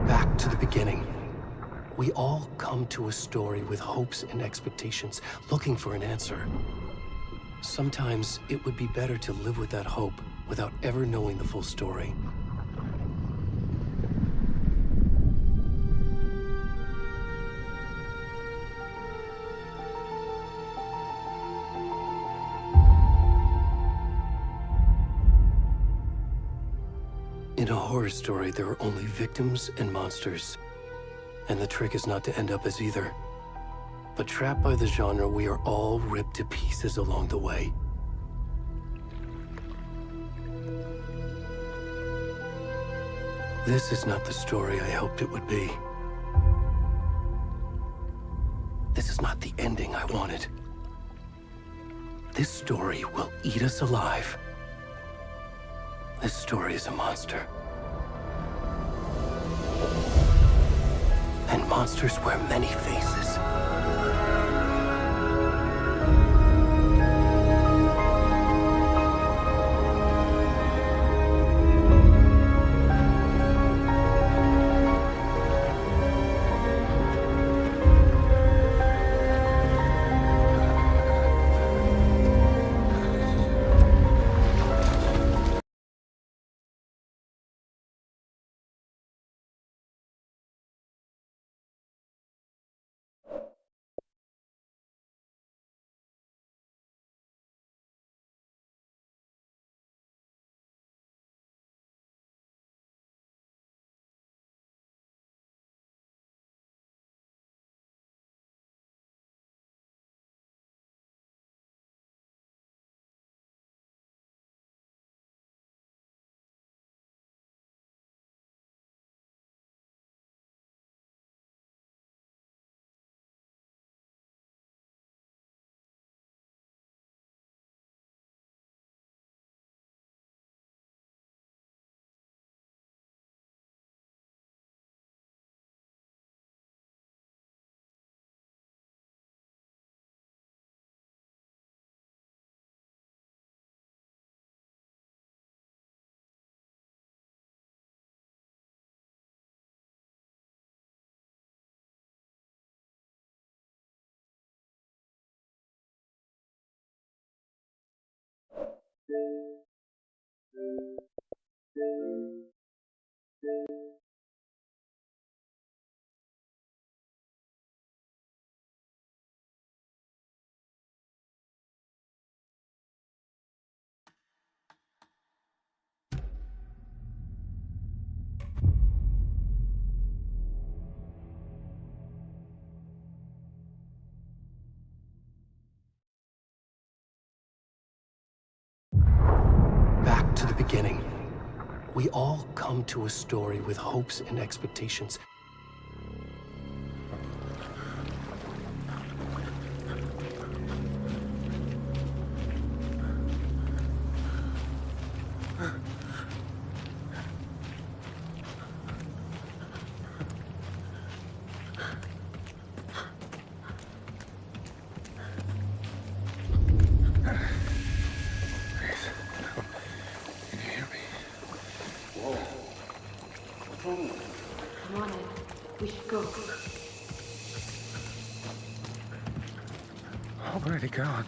Back to the beginning. We all come to a story with hopes and expectations, looking for an answer. Sometimes it would be better to live with that hope without ever knowing the full story. In a horror story, there are only victims and monsters. And the trick is not to end up as either. But trapped by the genre, we are all ripped to pieces along the way. This is not the story I hoped it would be. This is not the ending I wanted. This story will eat us alive. This story is a monster. And monsters wear many faces. Back to the beginning. We all come to a story with hopes and expectations. Come on in. We should go. Already gone.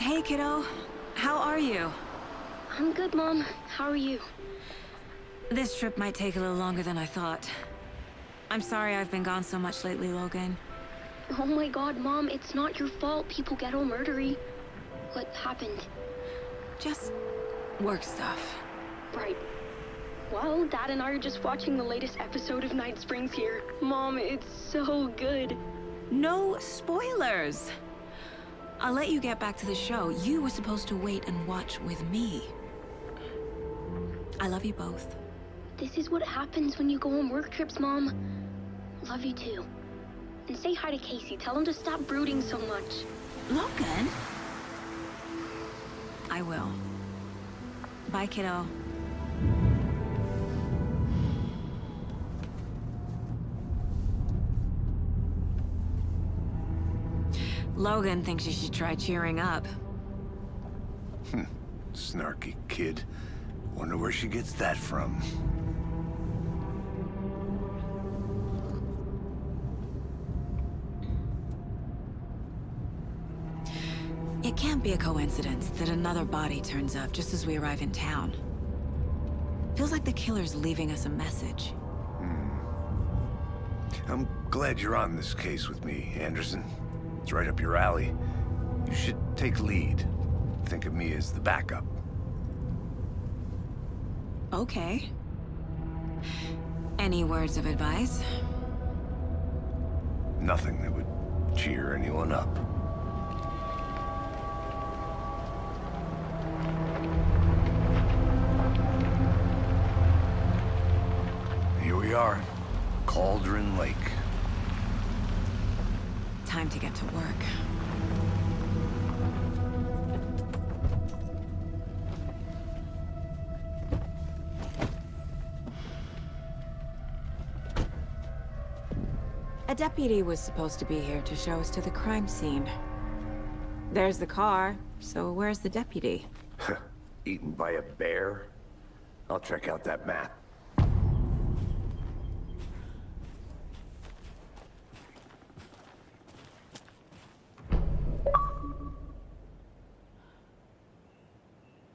Hey, kiddo. How are you? I'm good, Mom. How are you? This trip might take a little longer than I thought. I'm sorry I've been gone so much lately, Logan. Oh my god, Mom, it's not your fault people get all murdery. What happened? Just work stuff. Right. Well, Dad and I are just watching the latest episode of Night Springs here. Mom, it's so good. No spoilers! I'll let you get back to the show. You were supposed to wait and watch with me. I love you both. This is what happens when you go on work trips, Mom. Love you too. And say hi to Casey. Tell him to stop brooding so much. Logan? I will. Bye, kiddo. Logan thinks you should try cheering up. Snarky kid. Wonder where she gets that from. It can't be a coincidence that another body turns up just as we arrive in town. Feels like the killer's leaving us a message. I'm glad you're on this case with me, Anderson. It's right up your alley. You should take lead. Think of me as the backup. Okay. Any words of advice? Nothing that would cheer anyone up. Here we are. Cauldron Lake. Time to get to work. A deputy was supposed to be here to show us to the crime scene. There's the car, so where's the deputy? Eaten by a bear? I'll check out that map.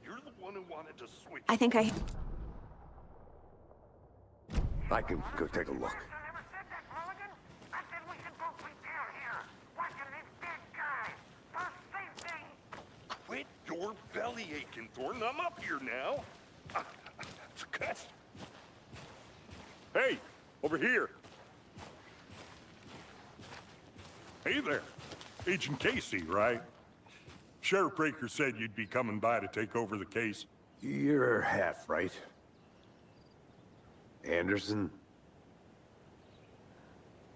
You're the one who wanted to switch. I think I can go take a look. Quit your belly aching, Thornton. I'm up here now. Hey, over here. Hey there. Agent Casey, right? Sheriff Breaker said you'd be coming by to take over the case. You're half right. Anderson?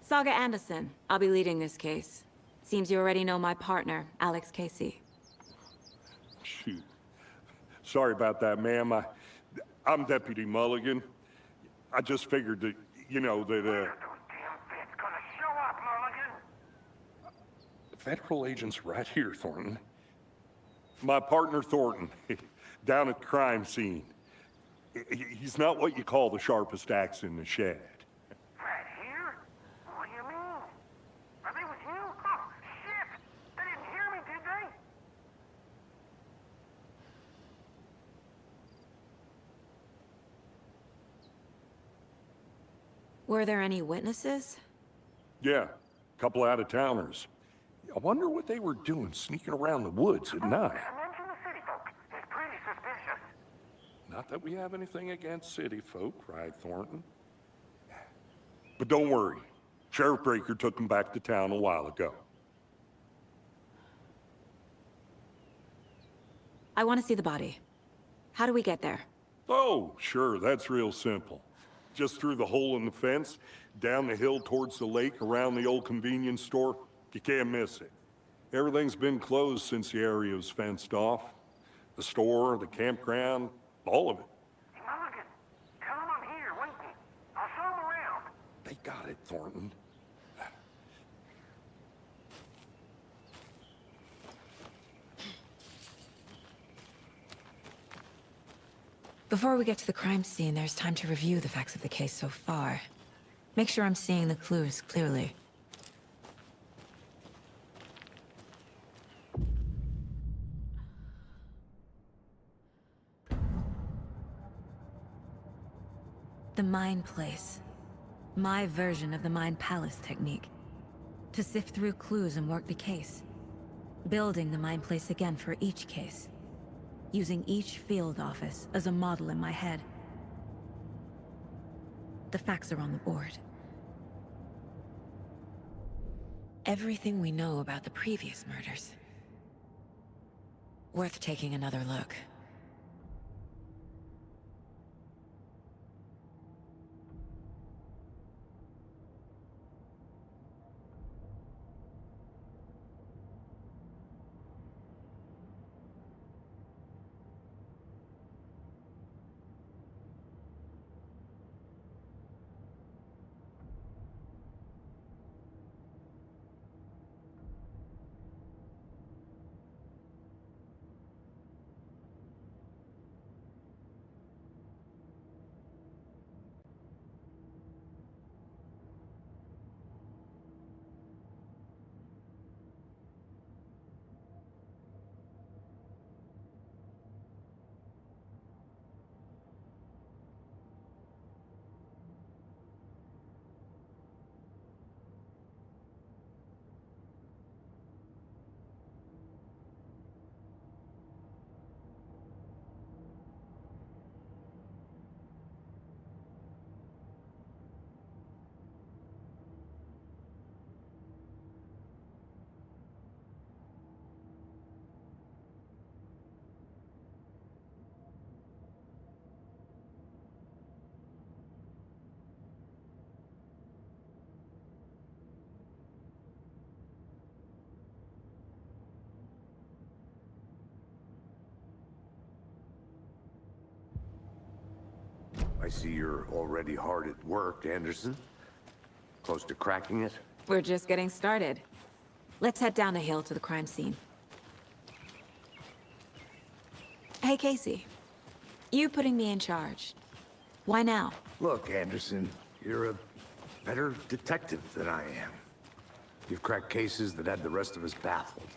Saga Anderson. I'll be leading this case. Seems you already know my partner, Alex Casey. Shoot. Sorry about that, ma'am. I'm Deputy Mulligan. I just figured that, you know, that, Federal agent's right here, Thornton. My partner, Thornton, down at the crime scene. He's not what you call the sharpest axe in the shed. Right here? What do you mean? Are they with you? Oh, shit! They didn't hear me, did they? Were there any witnesses? Yeah, a couple out-of-towners. I wonder what they were doing sneaking around the woods at night. Mention the city folk. It's pretty suspicious. Not that we have anything against city folk, right, Thornton? But don't worry. Sheriff Breaker took them back to town a while ago. I want to see the body. How do we get there? Oh, sure, that's real simple. Just through the hole in the fence, down the hill towards the lake, around the old convenience store. You can't miss it. Everything's been closed since the area was fenced off. The store, the campground, all of it. Hey, Mulligan, tell them I'm here, waiting. I'll show them around. They got it, Thornton. Before we get to the crime scene, there's time to review the facts of the case so far. Make sure I'm seeing the clues clearly. The Mind Place. My version of the Mind Palace technique. To sift through clues and work the case. Building the Mind Place again for each case. Using each field office as a model in my head. The facts are on the board. Everything we know about the previous murders. Worth taking another look. I see you're already hard at work, Anderson. Close to cracking it? We're just getting started. Let's head down the hill to the crime scene. Hey, Casey. You putting me in charge. Why now? Look, Anderson, you're a better detective than I am. You've cracked cases that had the rest of us baffled.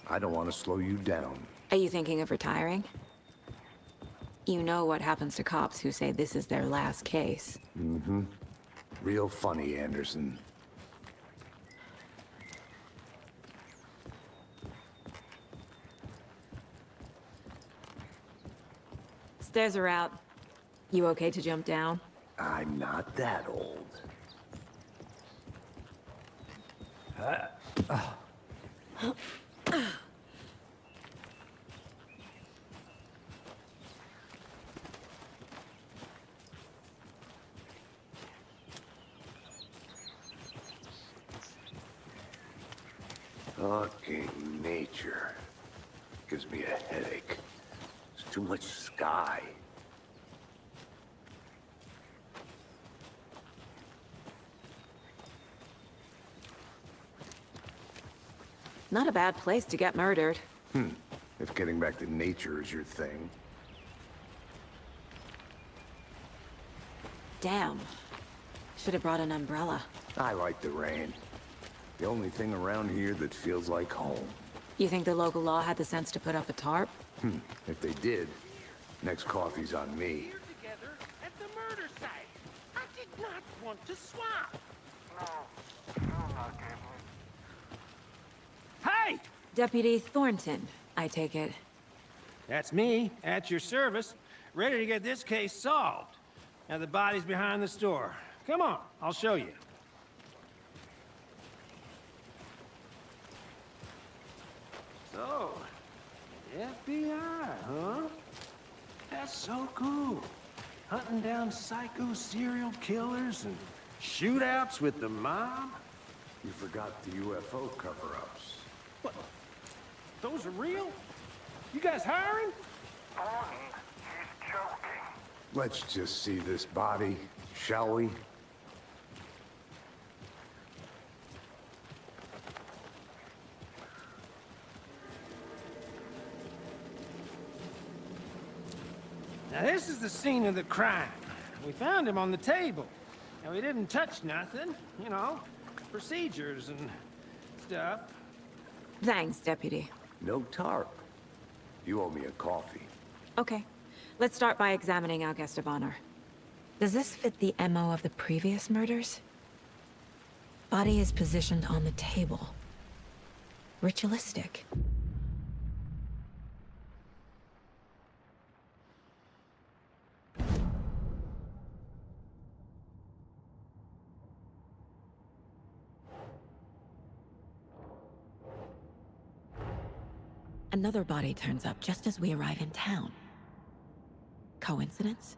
I don't want to slow you down. Are you thinking of retiring? You know what happens to cops who say this is their last case. Mm-hmm. Real funny, Anderson. Stairs are out. You okay to jump down? I'm not that old. Fucking nature. Gives me a headache. There's too much sky. Not a bad place to get murdered. If getting back to nature is your thing. Damn. Should have brought an umbrella. I like the rain. The only thing around here that feels like home. You think the local law had the sense to put up a tarp? If they did, next coffee's on me. Here together at the murder site. I did not want to swap. No, not Gabriel. Hey! Deputy Thornton, I take it. That's me, at your service, ready to get this case solved. Now the body's behind the store. Come on, I'll show you. So, FBI, huh? That's so cool. Hunting down psycho serial killers and shootouts with the mob? You forgot the UFO cover-ups. What? Those are real? You guys hiring? Bonnie, he's joking. Let's just see this body, shall we? Now this is the scene of the crime. We found him on the table. And we didn't touch nothing, you know, procedures and stuff. Thanks, Deputy. No tarp. You owe me a coffee. Okay. Let's start by examining our guest of honor. Does this fit the MO of the previous murders? Body is positioned on the table. Ritualistic. Another body turns up just as we arrive in town. Coincidence?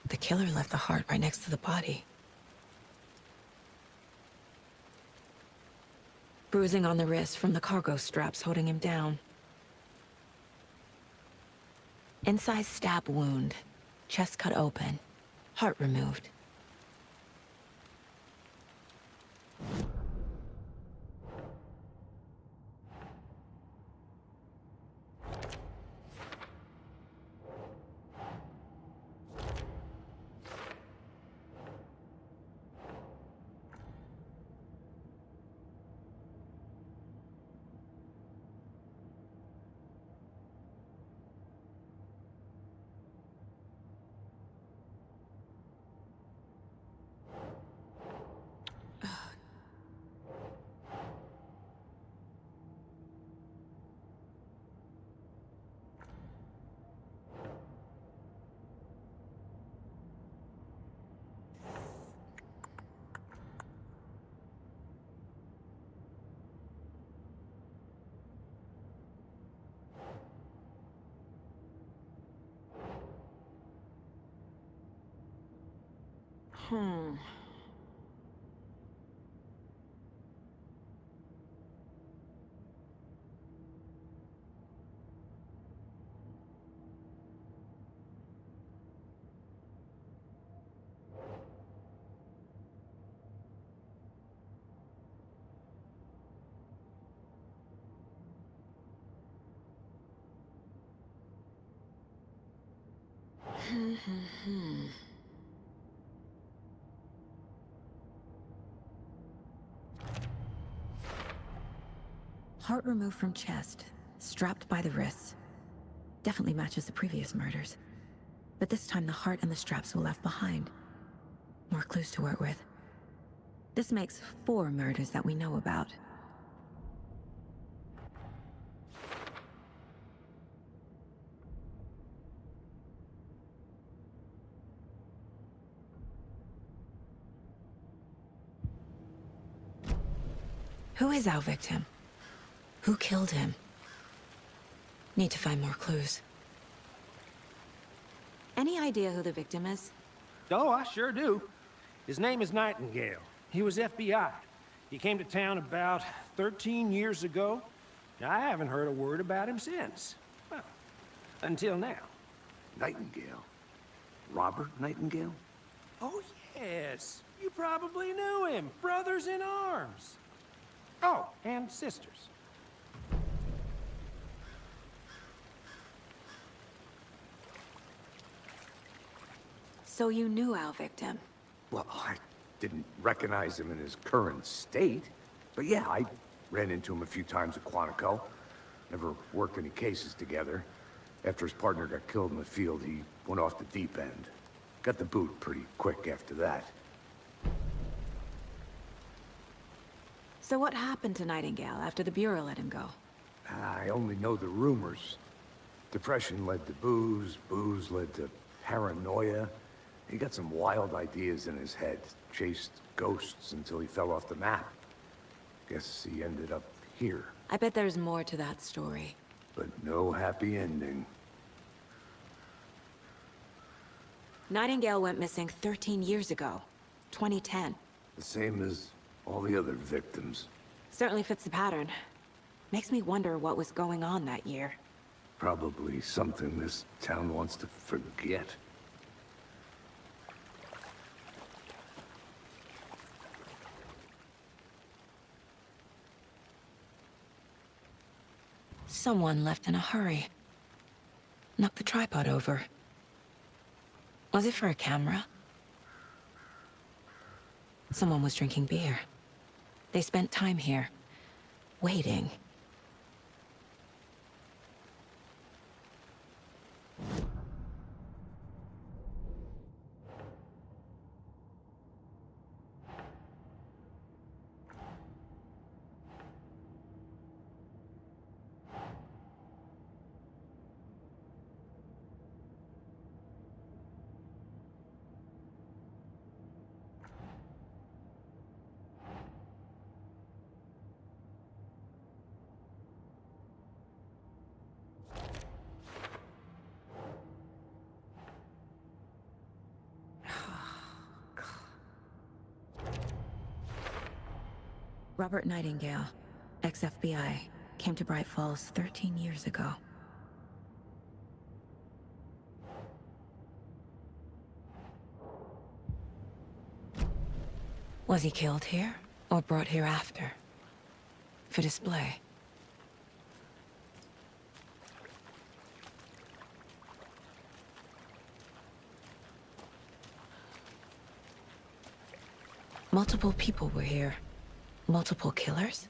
The killer left the heart right next to the body. Bruising on the wrist from the cargo straps holding him down. Incised stab wound. Chest cut open. Heart removed. Heart removed from chest, strapped by the wrists. Definitely matches the previous murders. But this time the heart and the straps were left behind. More clues to work with. This makes 4 murders that we know about. Who is our victim? Who killed him? Need to find more clues. Any idea who the victim is? Oh, I sure do. His name is Nightingale. He was FBI. He came to town about 13 years ago. I haven't heard a word about him since. Well, until now. Nightingale? Robert Nightingale? Oh, yes. You probably knew him. Brothers in arms. Oh, and sisters. So you knew our victim? Well, I didn't recognize him in his current state. But yeah, I ran into him a few times at Quantico. Never worked any cases together. After his partner got killed in the field, he went off the deep end. Got the boot pretty quick after that. So what happened to Nightingale after the Bureau let him go? I only know the rumors. Depression led to booze, booze led to paranoia. He got some wild ideas in his head, chased ghosts until he fell off the map. Guess he ended up here, I bet there's more to that story. but no happy ending. Nightingale went missing 13 years ago, 2010. The same as all the other victims. Certainly fits the pattern. Makes me wonder what was going on that year. Probably something this town wants to forget. Someone left in a hurry. Knocked the tripod over. Was it for a camera? Someone was drinking beer. They spent time here, waiting. Robert Nightingale, ex-FBI, came to Bright Falls 13 years ago. Was he killed here, or brought here after? For display? Multiple people were here. Multiple killers?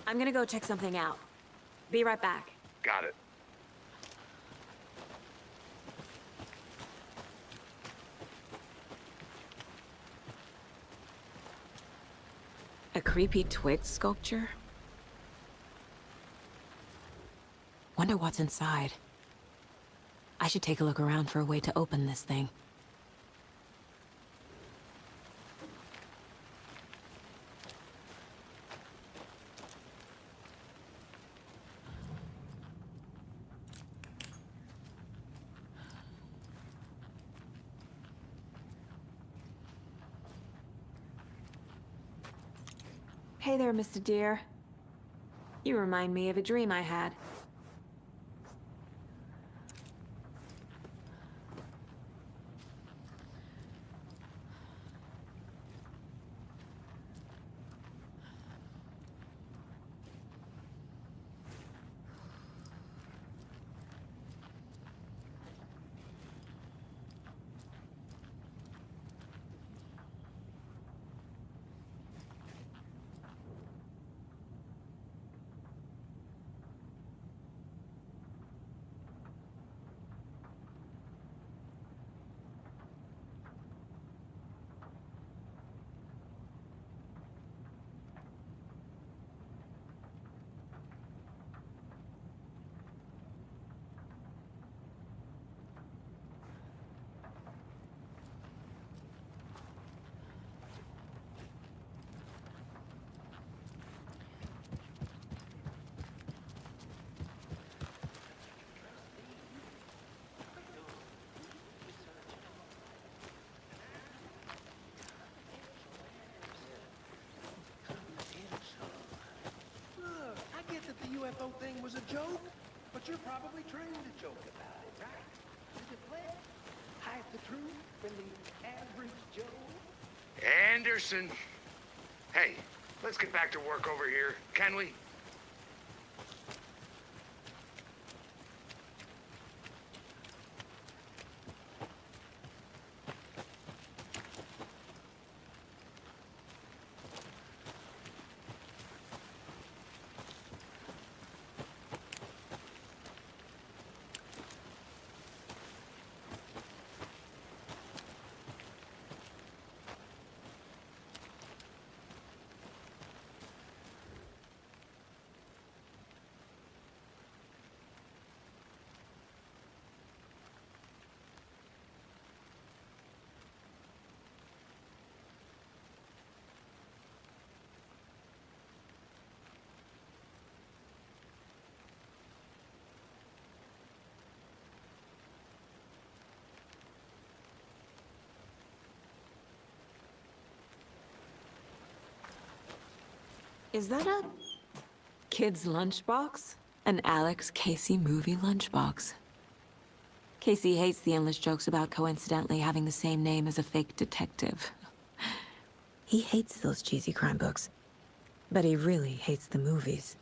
I'm gonna go check something out. Be right back. Got it. A creepy twig sculpture? Wonder what's inside. I should take a look around for a way to open this thing. Hey there, Mr. Deer. You remind me of a dream I had. The UFO thing was a joke, but you're probably trained to joke about it, right? Did you play hide the truth from the average Joe? Anderson. Hey, let's get back to work over here, can we? Is that a kid's lunchbox? An Alex Casey movie lunchbox. Casey hates the endless jokes about coincidentally having the same name as a fake detective. He hates those cheesy crime books, but he really hates the movies.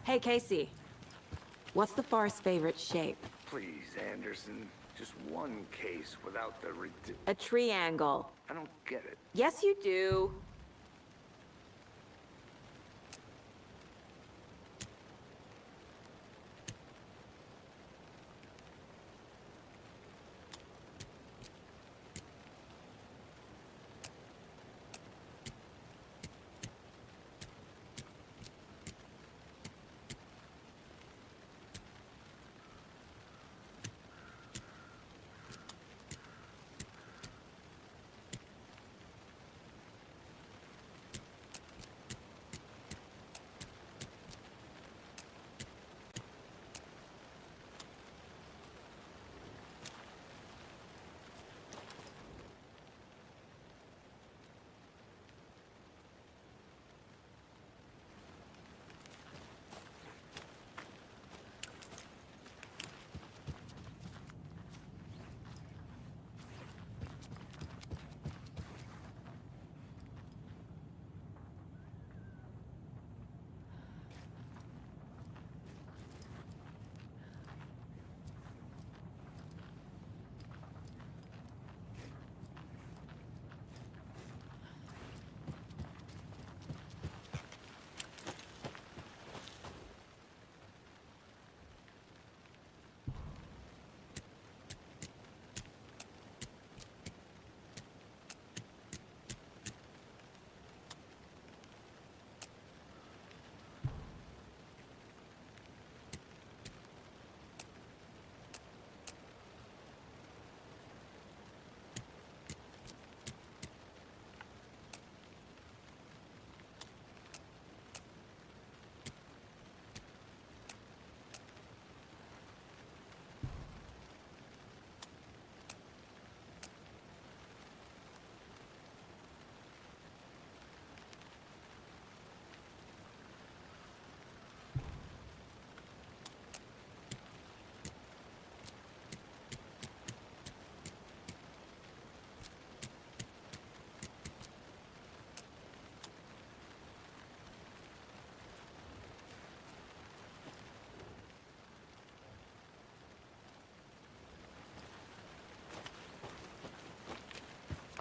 Hey, Casey. What's the far's favorite shape? Please, Anderson. Just one case without the A triangle. I don't get it. Yes, you do.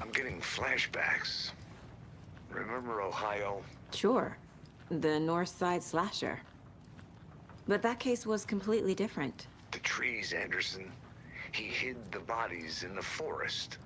I'm getting flashbacks. Remember Ohio? Sure. The North Side slasher. But that case was completely different. The trees, Anderson. He hid the bodies in the forest.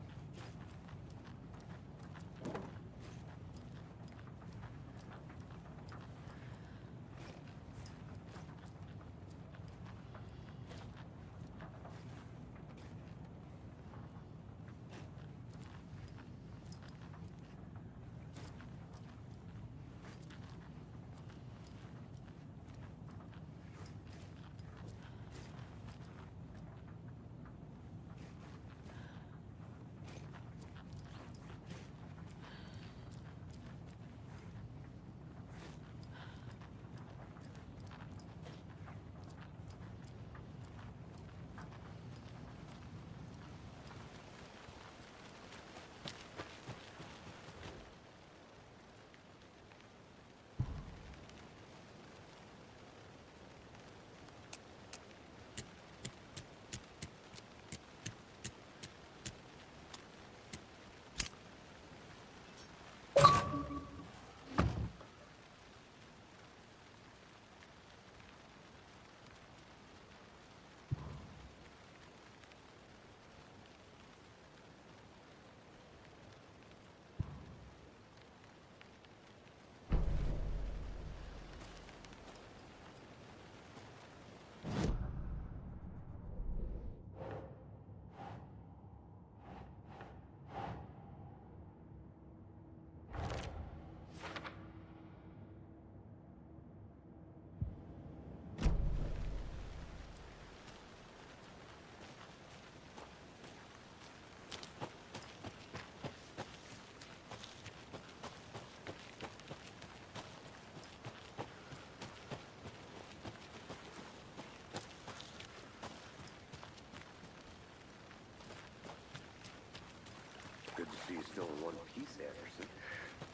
Good to see you still in one piece, Anderson.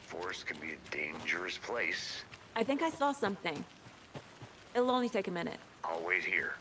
Forest can be a dangerous place. I think I saw something. It'll only take a minute. I'll wait here.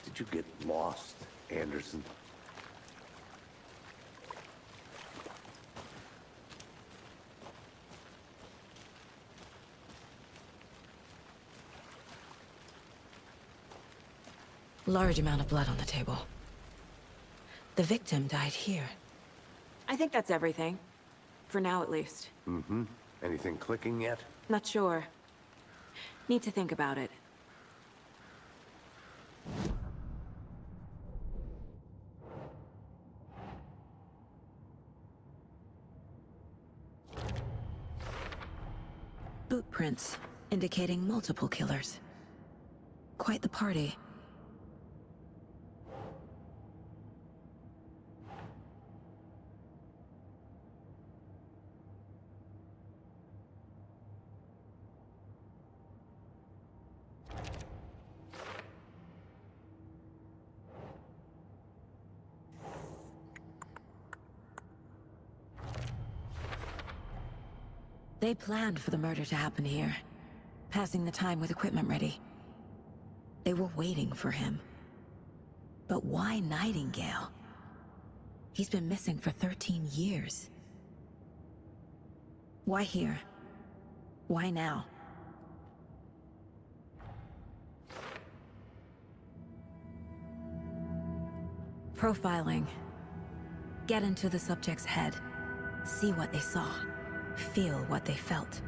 Did you get lost, Anderson? Large amount of blood on the table. The victim died here. I think that's everything. For now, at least. Mm-hmm. Anything clicking yet? Not sure. Need to think about it. Boot prints, indicating multiple killers. Quite the party. They planned for the murder to happen here, passing the time with equipment ready. They were waiting for him. But why Nightingale? He's been missing for 13 years. Why here? Why now? Profiling. Get into the subject's head. See what they saw. Feel what they felt.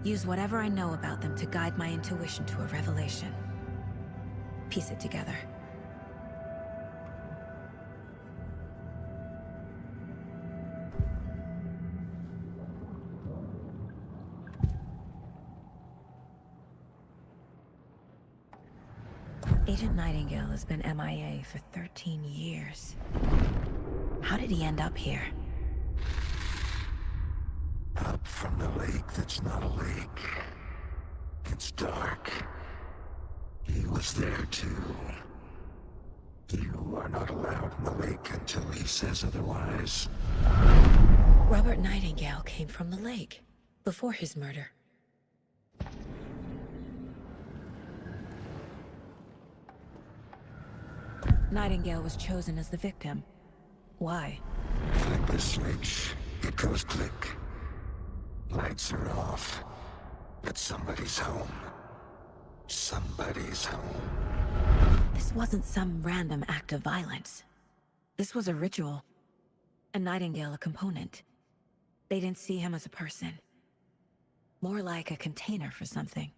Use whatever I know about them to guide my intuition to a revelation. Piece it together. Agent Nightingale has been MIA for 13 years. How did he end up here? Up from the lake that's not a lake. It's dark. He was there too. You are not allowed in the lake until he says otherwise. Robert Nightingale came from the lake, before his murder. Nightingale was chosen as the victim. Why? Flick the switch, it goes click. Lights are off, but somebody's home. Somebody's home. This wasn't some random act of violence. This was a ritual. And Nightingale a component. They didn't see him as a person. More like a container for something.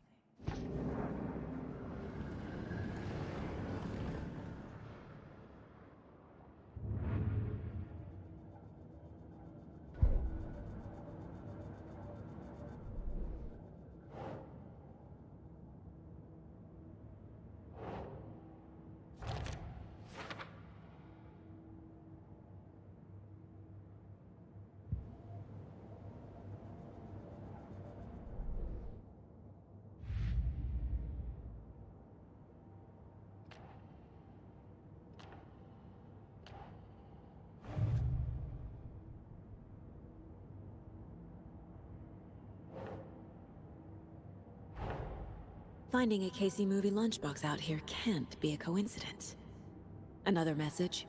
Finding a Casey movie lunchbox out here can't be a coincidence. Another message?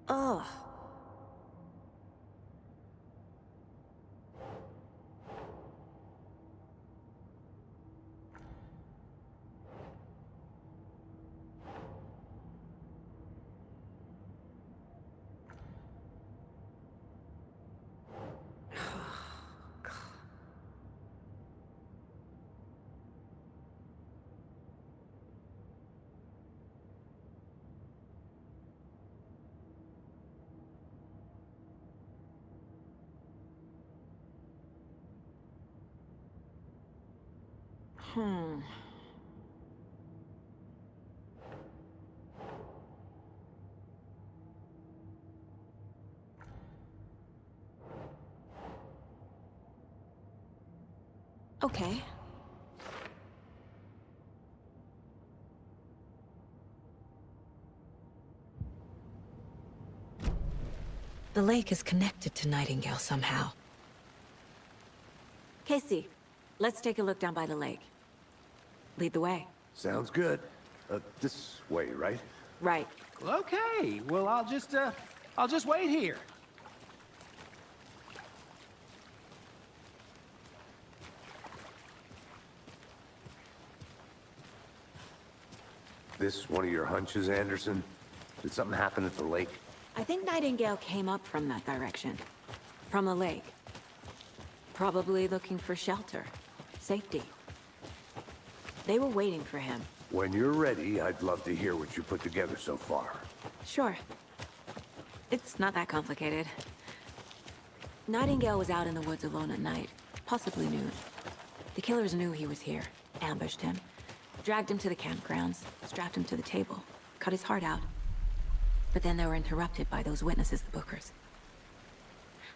Oh. Okay. The lake is connected to Nightingale somehow. Casey, let's take a look down by the lake. Lead the way. Sounds good. This way, right? Right. Okay, well, I'll just wait here. This one of your hunches, Anderson? Did something happen at the lake? I think Nightingale came up from that direction. From the lake. Probably looking for shelter. Safety. They were waiting for him. When you're ready, I'd love to hear what you put together so far. Sure. It's not that complicated. Nightingale was out in the woods alone at night, possibly noon. The killers knew he was here, ambushed him, dragged him to the campgrounds, strapped him to the table, cut his heart out. But then they were interrupted by those witnesses, the Bookers.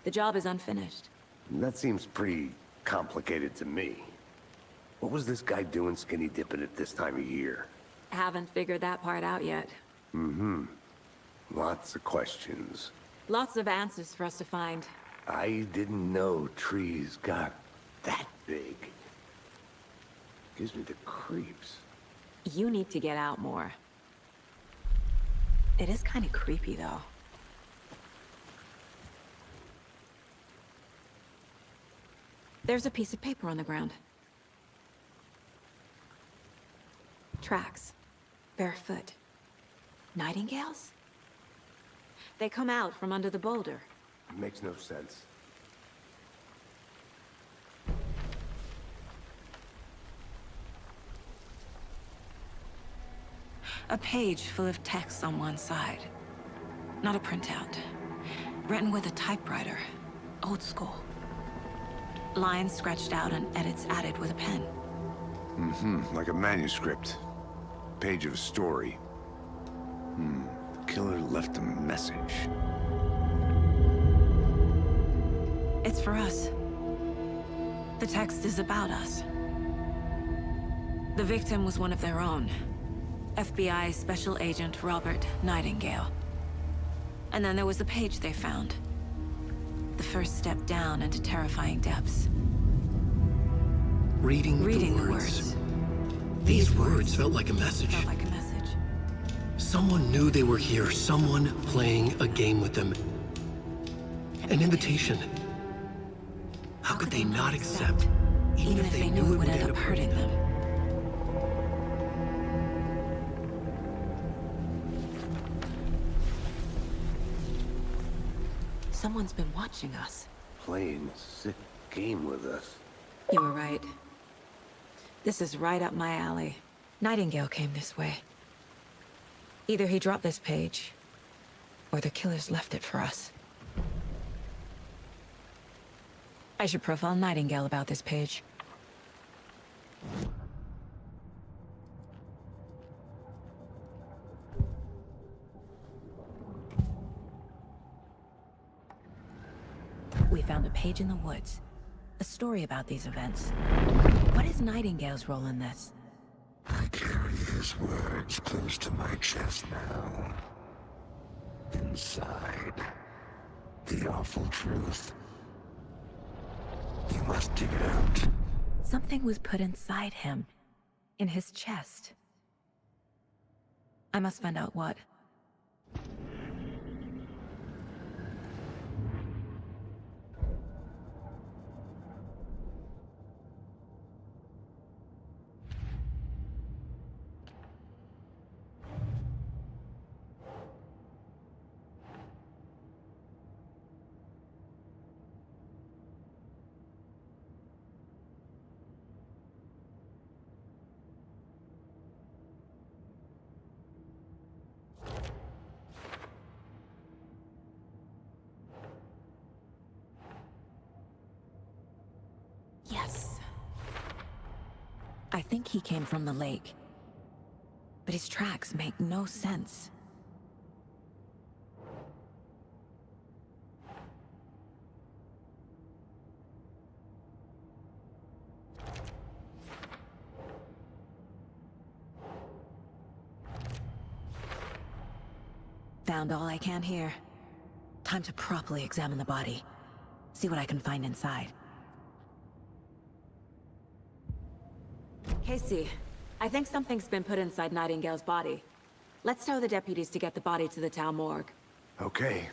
The job is unfinished. That seems pretty complicated to me. What was this guy doing skinny dipping at this time of year? Haven't figured that part out yet. Lots of questions. Lots of answers for us to find. I didn't know trees got that big. Gives me the creeps. You need to get out more. It is kind of creepy, though. There's a piece of paper on the ground. Tracks. Barefoot. Nightingales? They come out from under the boulder. Makes no sense. A page full of text on one side. Not a printout. Written with a typewriter. Old school. Lines scratched out and edits added with a pen. Like a manuscript. Page of a story. The killer left a message. It's for us. The text is about us. The victim was one of their own. FBI Special Agent Robert Nightingale. And then there was the page they found. The first step down into terrifying depths. Reading the words. These words felt like a message. Felt like a message. Someone knew they were here, someone playing a game with them. An invitation. How could they not accept, even if they knew it would end up hurting them? Someone's been watching us. Playing a sick game with us. You were right. This is right up my alley. Nightingale came this way. Either he dropped this page, or the killers left it for us. I should profile Nightingale about this page. We found a page in the woods. A story about these events. What is Nightingale's role in this? I carry his words close to my chest now. Inside, the awful truth. You must dig it out. Something was put inside him. In his chest. I must find out what. Yes. I think he came from the lake. But his tracks make no sense. Found all I can here. Time to properly examine the body. See what I can find inside. Casey, I think something's been put inside Nightingale's body. Let's tell the deputies to get the body to the town morgue. Okay.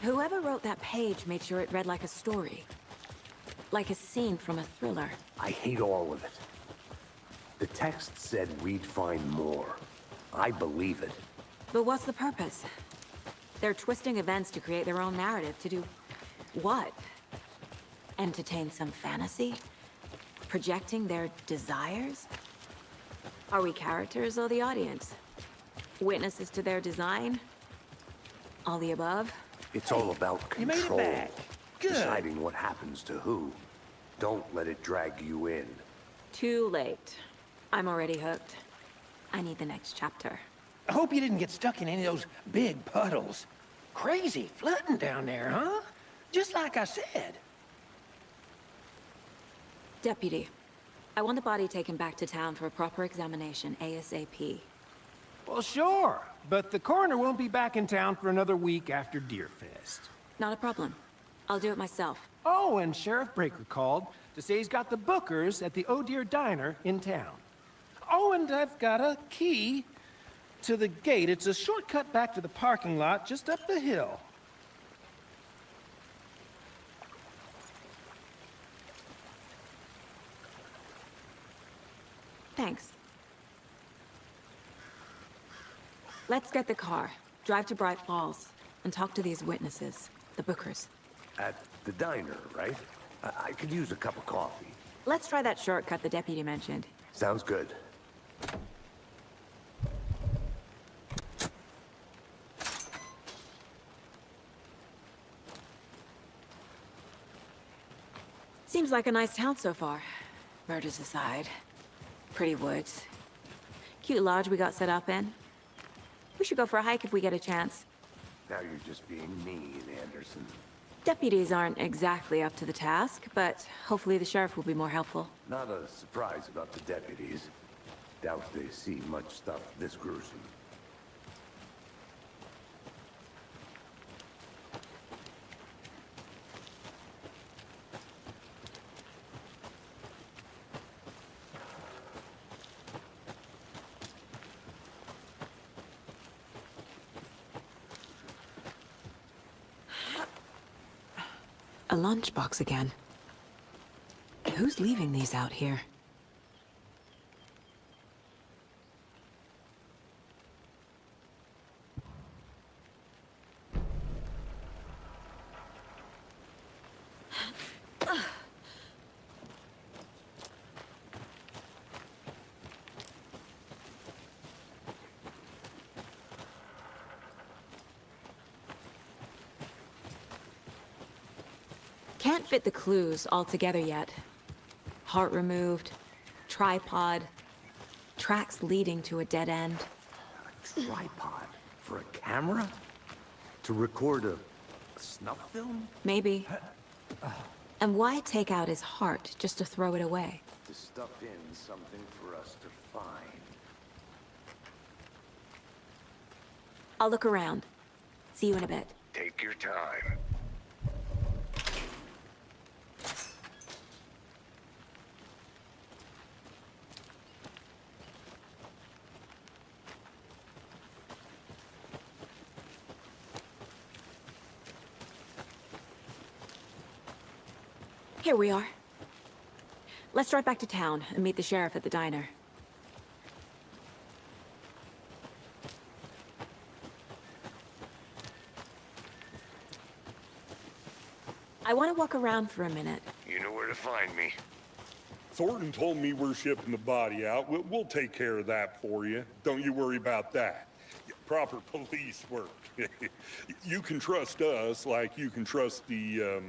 Whoever wrote that page made sure it read like a story. Like a scene from a thriller. I hate all of it. The text said we'd find more. I believe it. But what's the purpose? They're twisting events to create their own narrative. To do what? Entertain some fantasy? Projecting their desires? Are we characters or the audience? Witnesses to their design? All the above? It's all about You made it control. back. Good. Deciding what happens to who. Don't let it drag you in. Too late. I'm already hooked. I need the next chapter. I hope you didn't get stuck in any of those big puddles. Crazy flooding down there, huh? Just like I said. Deputy, I want the body taken back to town for a proper examination, ASAP. Well, sure. But the coroner won't be back in town for another week after Deerfest. Not a problem. I'll do it myself. Oh, and Sheriff Breaker called to say he's got the Bookers at the Oh Dear Diner in town. Oh, and I've got a key to the gate. It's a shortcut back to the parking lot just up the hill. Thanks. Let's get the car, drive to Bright Falls, and talk to these witnesses, the Bookers. At the diner, right? I could use a cup of coffee. Let's try that shortcut the deputy mentioned. Sounds good. Seems like a nice town so far. Murders aside. Pretty woods. Cute lodge we got set up in. We should go for a hike if we get a chance. Now you're just being mean, Anderson. Deputies aren't exactly up to the task, but hopefully the sheriff will be more helpful. Not a surprise about the deputies. Doubt they see much stuff this gruesome. A lunchbox again. Who's leaving these out here? Can't fit the clues all together yet. Heart removed, tripod, tracks leading to a dead end. A tripod for a camera? To record a snuff film? Maybe. And why take out his heart just to throw it away? To stuff in something for us to find. I'll look around. See you in a bit. Take your time. Here we are. Let's drive back to town and meet the sheriff at the diner. I want to walk around for a minute. You know where to find me. Thornton told me we're shipping the body out. We'll take care of that for you. Don't you worry about that. Proper police work. You can trust us like you can trust the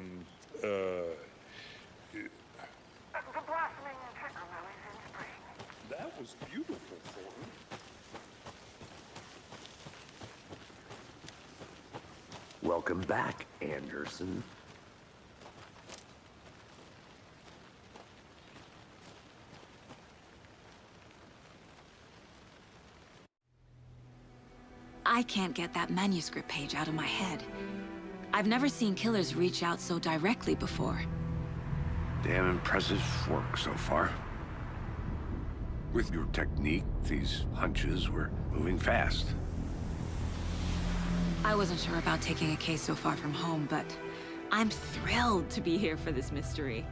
blossoming tickle lilies in spring. That was beautiful, Thornton. Welcome back, Anderson. I can't get that manuscript page out of my head. I've never seen killers reach out so directly before. Damn impressive work so far. With your technique, these hunches were moving fast. I wasn't sure about taking a case so far from home, but I'm thrilled to be here for this mystery.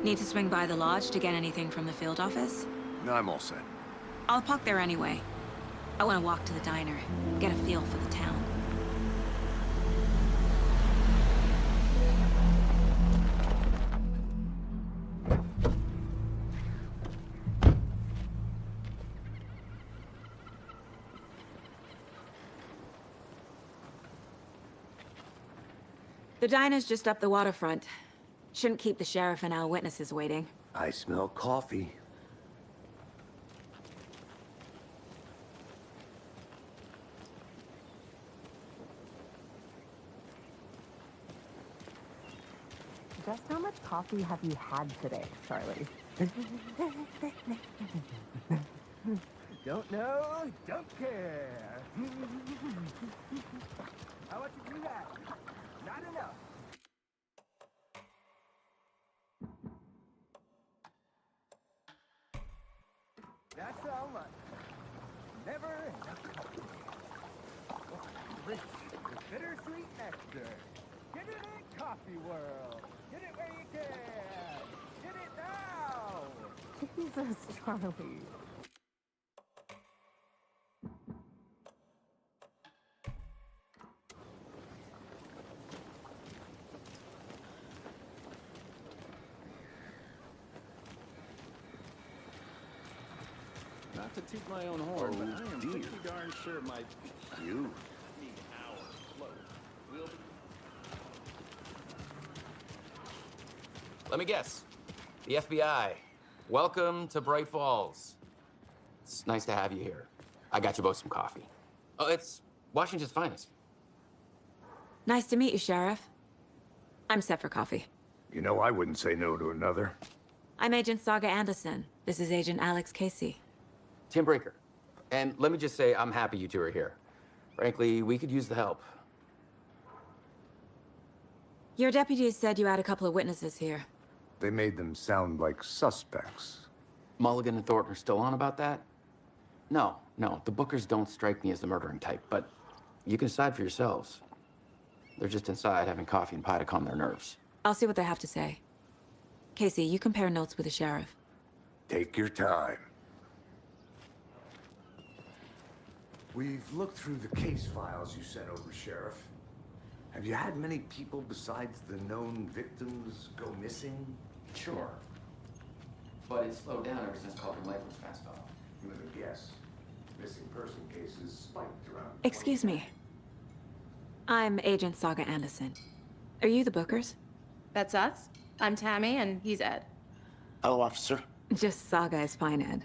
Need to swing by the lodge to get anything from the field office? No, I'm all set. I'll park there anyway. I want to walk to the diner, get a feel for the town. The diner's just up the waterfront. Shouldn't keep the sheriff and our witnesses waiting. I smell coffee. Just how much coffee have you had today, Charlie? Don't know, don't care. How much have you had? Not enough. That's how much. Never enough coffee. Rich with bittersweet nectar. Get it in Coffee World. Get it where you can. Get it now. Jesus, Charlie. Not to toot my own horn, but I am pretty darn sure my... You? Let me guess. The FBI. Welcome to Bright Falls. It's nice to have you here. I got you both some coffee. Oh, it's Washington's finest. Nice to meet you, Sheriff. I'm set for coffee. You know, I wouldn't say no to another. I'm Agent Saga Anderson. This is Agent Alex Casey. Windbreaker. And let me just say, I'm happy you two are here. Frankly, we could use the help. Your deputies said you had a couple of witnesses here. They made them sound like suspects. Mulligan and Thornton are still on about that? No, the Bookers don't strike me as the murdering type, but you can decide for yourselves. They're just inside having coffee and pie to calm their nerves. I'll see what they have to say. Casey, you compare notes with the sheriff. Take your time. We've looked through the case files you sent over, Sheriff. Have you had many people besides the known victims go missing? Sure. But it's slowed down ever since Calder Lake was passed off. You would have guessed. Missing person cases spiked around. Excuse me. I'm Agent Saga Anderson. Are you the Bookers? That's us. I'm Tammy, and he's Ed. Hello, officer. Just Saga is fine, Ed.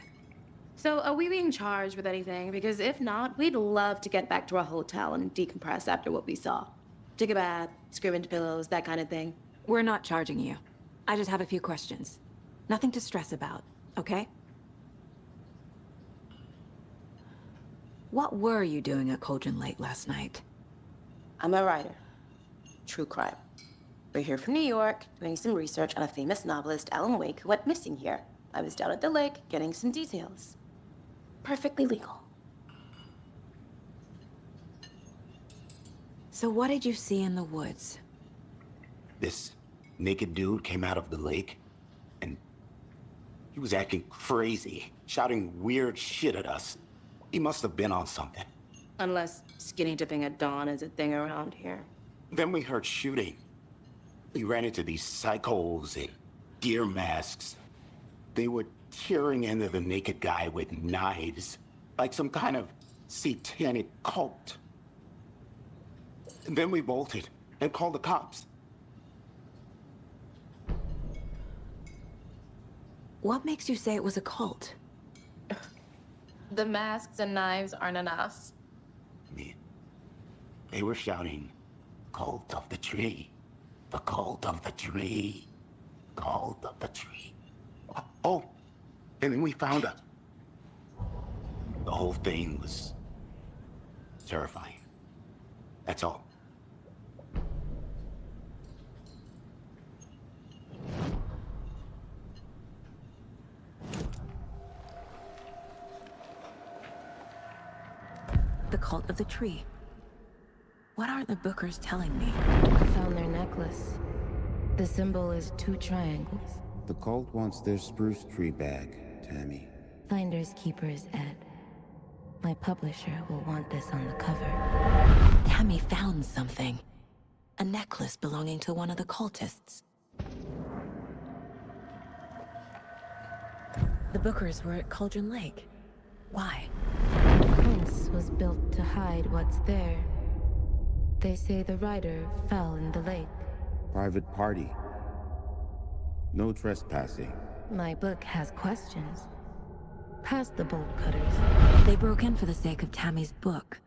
So, are we being charged with anything? Because if not, we'd love to get back to our hotel and decompress after what we saw. Take a bath, scream into pillows, that kind of thing. We're not charging you. I just have a few questions. Nothing to stress about, okay? What were you doing at Cauldron Lake last night? I'm a writer. True crime. We're here from New York, doing some research on a famous novelist, Alan Wake, who went missing here. I was down at the lake, getting some details. Perfectly legal. So what did you see in the woods? This naked dude came out of the lake, and he was acting crazy, shouting weird shit at us. He must have been on something. Unless skinny dipping at dawn is a thing around here. Then we heard shooting. We ran into these psychos in deer masks. They were tearing into the naked guy with knives, like some kind of satanic cult. And then we bolted and called the cops. What makes you say it was a cult? The masks and knives aren't enough. They were shouting, "Cult of the tree, the cult of the tree, cult of the tree." Oh, and then we found her. The whole thing was terrifying. That's all. The cult of the tree. What aren't the Bookers telling me? I found their necklace. The symbol is 2 triangles. The cult wants their spruce tree back, Tammy. Finders keepers, Ed. My publisher will want this on the cover. Tammy found something. A necklace belonging to one of the cultists. The Bookers were at Cauldron Lake. Why? The prince was built to hide what's there. They say the rider fell in the lake. Private party. No trespassing. My book has questions. Past the bolt cutters. They broke in for the sake of Tammy's book.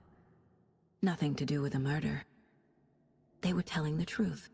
Nothing to do with a murder. They were telling the truth.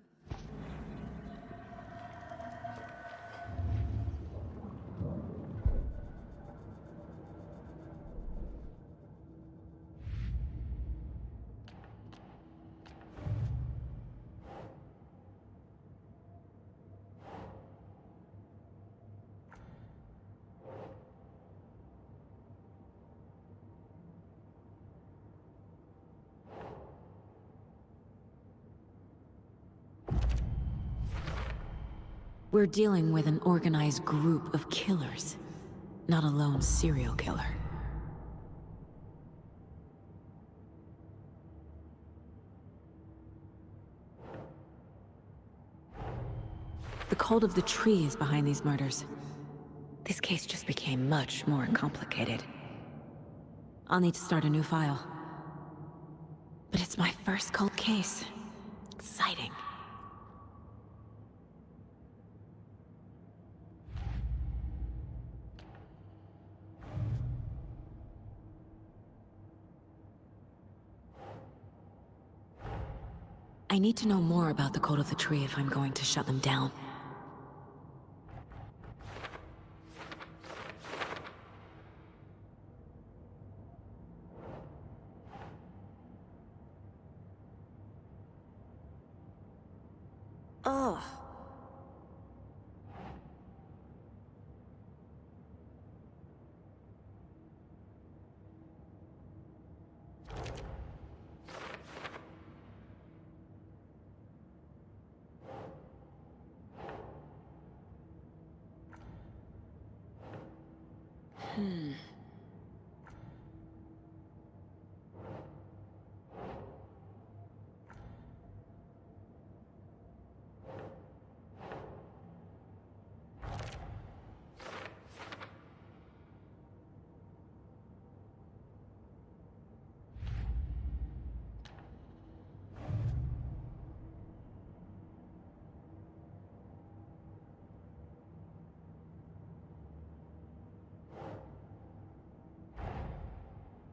We're dealing with an organized group of killers, not a lone serial killer. The cult of the tree is behind these murders. This case just became much more complicated. I'll need to start a new file. But it's my first cult case. Exciting. I need to know more about the cult of the tree if I'm going to shut them down. Ugh.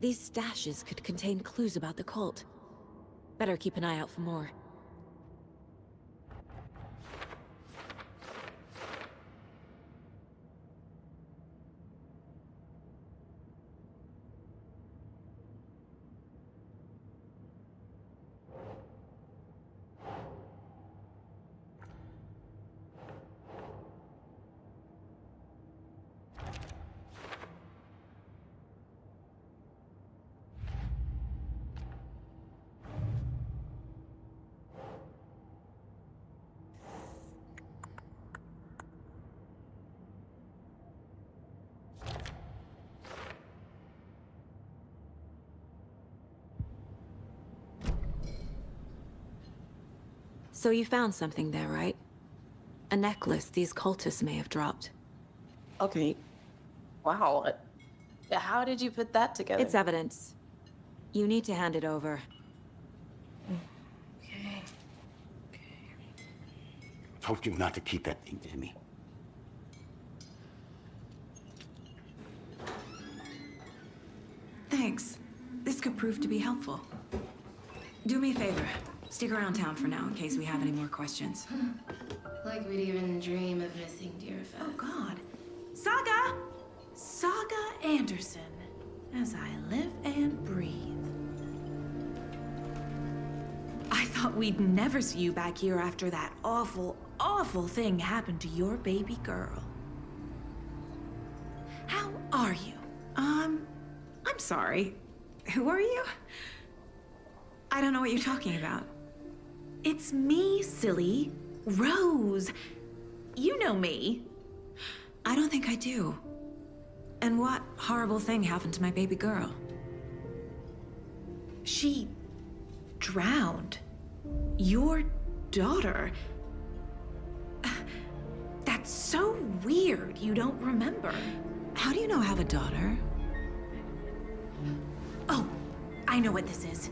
These stashes could contain clues about the cult. Better keep an eye out for more. So you found something there, right? A necklace these cultists may have dropped. Okay. Wow. How did you put that together? It's evidence. You need to hand it over. Okay. Told you not to keep that thing to me. Thanks. This could prove to be helpful. Do me a favor. Stick around town for now in case we have any more questions. Like we'd even dream of missing Deerfest. Oh, God. Saga! Saga Anderson. As I live and breathe. I thought we'd never see you back here after that awful, awful thing happened to your baby girl. How are you? I'm sorry. Who are you? I don't know what you're talking about. It's me, silly. Rose. You know me. I don't think I do. And what horrible thing happened to my baby girl? She drowned. Your daughter. That's so weird you don't remember. How do you know I have a daughter? Oh, I know what this is.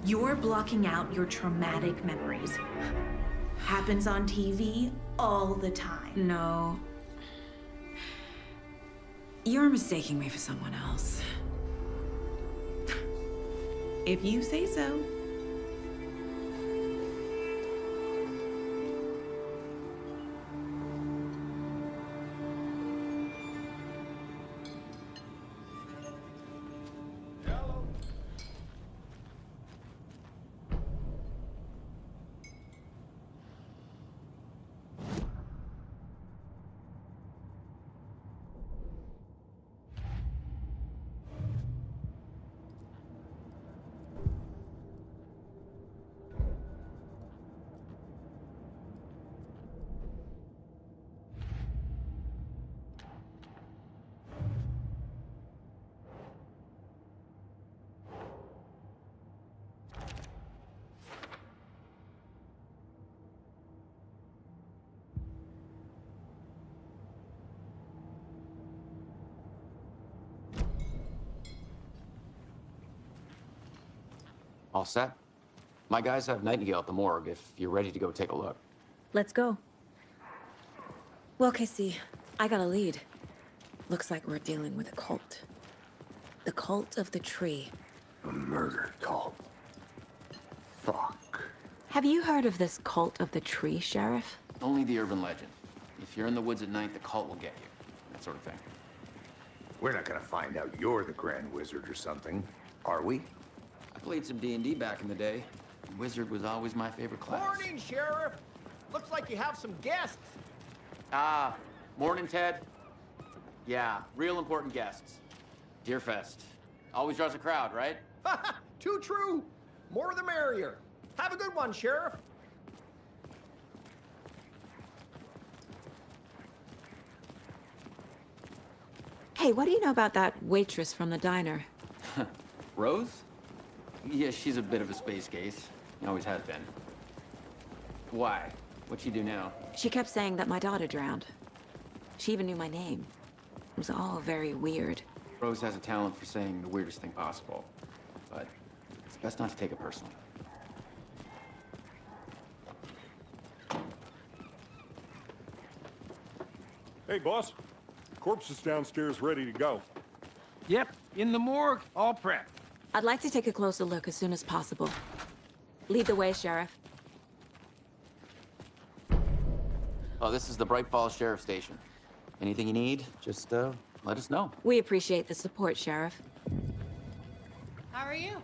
You're blocking out your traumatic memories. Happens on TV all the time. No. You're mistaking me for someone else. If you say so. All set? My guys have Nightingale at the morgue if you're ready to go take a look. Let's go. Well, Casey, I got a lead. Looks like we're dealing with a cult. The cult of the tree. A murder cult. Fuck. Have you heard of this cult of the tree, Sheriff? Only the urban legend. If you're in the woods at night, the cult will get you. That sort of thing. We're not gonna find out you're the Grand Wizard or something, are we? I played some D&D back in the day. Wizard was always my favorite class. Morning, Sheriff. Looks like you have some guests. Ah, morning, Ted. Yeah, real important guests. Deerfest. Always draws a crowd, right? Too true. More the merrier. Have a good one, Sheriff. Hey, what do you know about that waitress from the diner? Rose? Yeah, she's a bit of a space case. Always has been. Why? What'd she do now? She kept saying that my daughter drowned. She even knew my name. It was all very weird. Rose has a talent for saying the weirdest thing possible. But it's best not to take it personally. Hey, boss. Corpse is downstairs ready to go. Yep, in the morgue, all prepped. I'd like to take a closer look as soon as possible. Lead the way, Sheriff. Oh, this is the Bright Falls Sheriff Station. Anything you need, just let us know. We appreciate the support, Sheriff. How are you?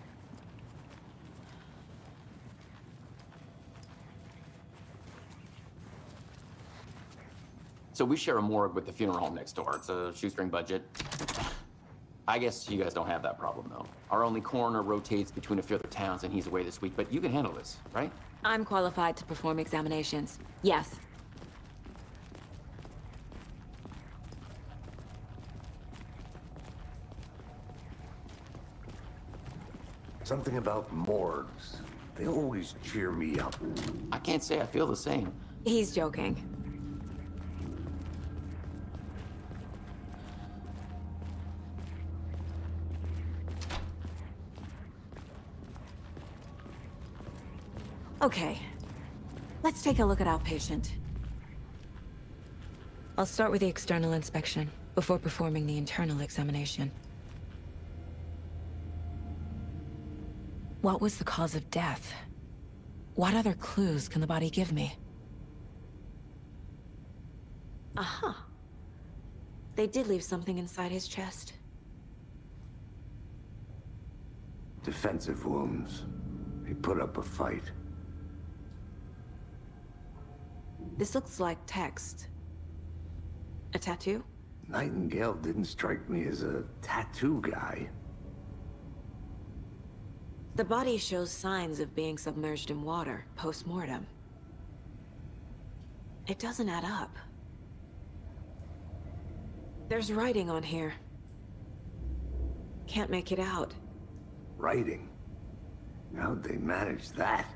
So we share a morgue with the funeral home next door. It's a shoestring budget. I guess you guys don't have that problem, though. Our only coroner rotates between a few other towns, and he's away this week, but you can handle this, right? I'm qualified to perform examinations. Yes. Something about morgues. They always cheer me up. I can't say I feel the same. He's joking. Okay, let's take a look at our patient. I'll start with the external inspection before performing the internal examination. What was the cause of death? What other clues can the body give me? Aha. They did leave something inside his chest. Defensive wounds. He put up a fight. This looks like text. A tattoo? Nightingale didn't strike me as a tattoo guy. The body shows signs of being submerged in water post-mortem. It doesn't add up. There's writing on here. Can't make it out. Writing? How'd they manage that?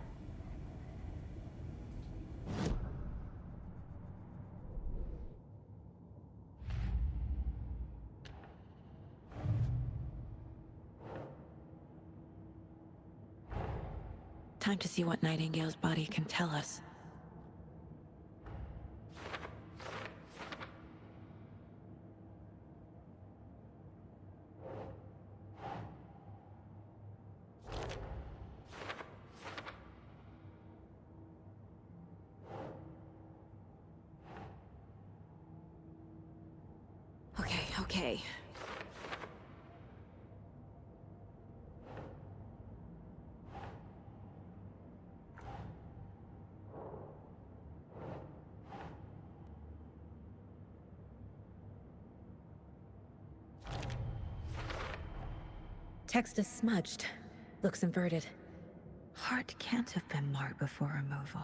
Time to see what Nightingale's body can tell us. Okay. Text is smudged. Looks inverted. Heart can't have been marked before removal.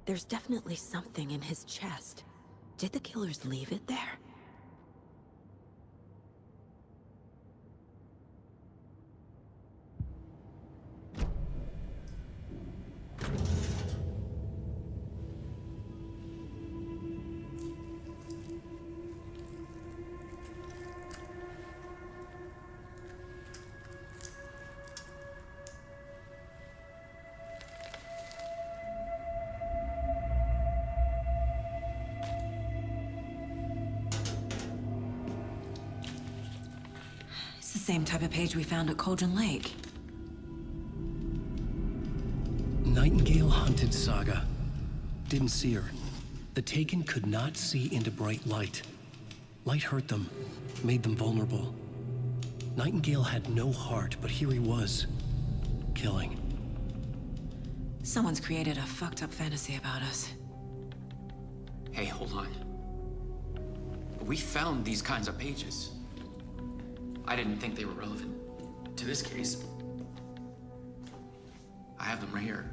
There's definitely something in his chest. Did the killers leave it there? The same type of page we found at Cauldron Lake. Nightingale hunted Saga. Didn't see her. The Taken could not see into bright light. Light hurt them, made them vulnerable. Nightingale had no heart, but here he was, killing. Someone's created a fucked up fantasy about us. Hey, hold on. We found these kinds of pages. I didn't think they were relevant to this case. I have them right here.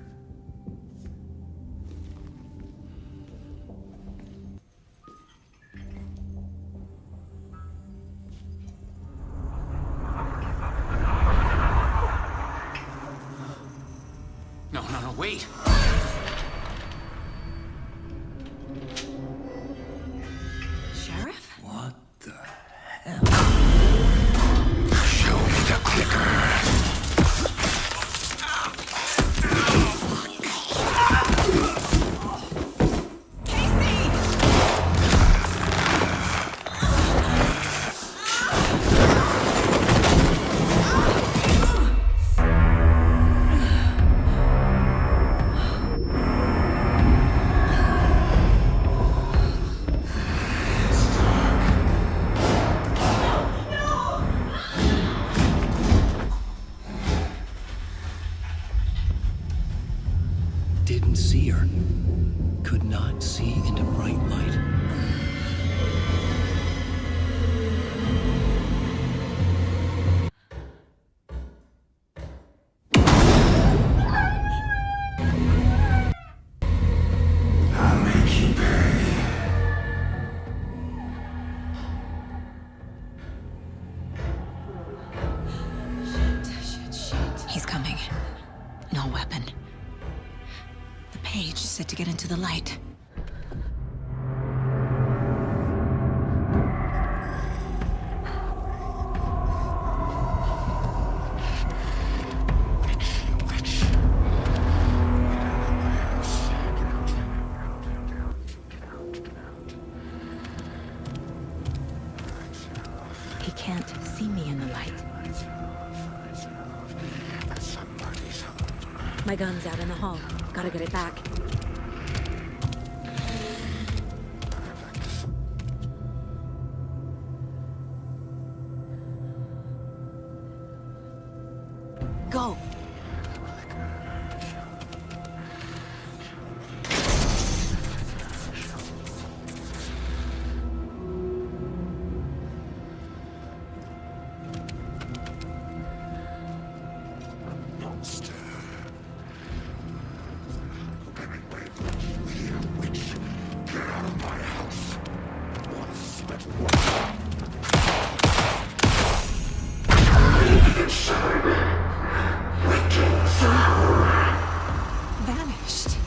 No, wait! Sheriff? What the hell? didn't see her. Could not see into bright light. I'll make you pay. He's coming. No weapon. The page said to get into the light. He can't see me in the light. My gun's out in the hall. Gotta get it back. Go! Vanished.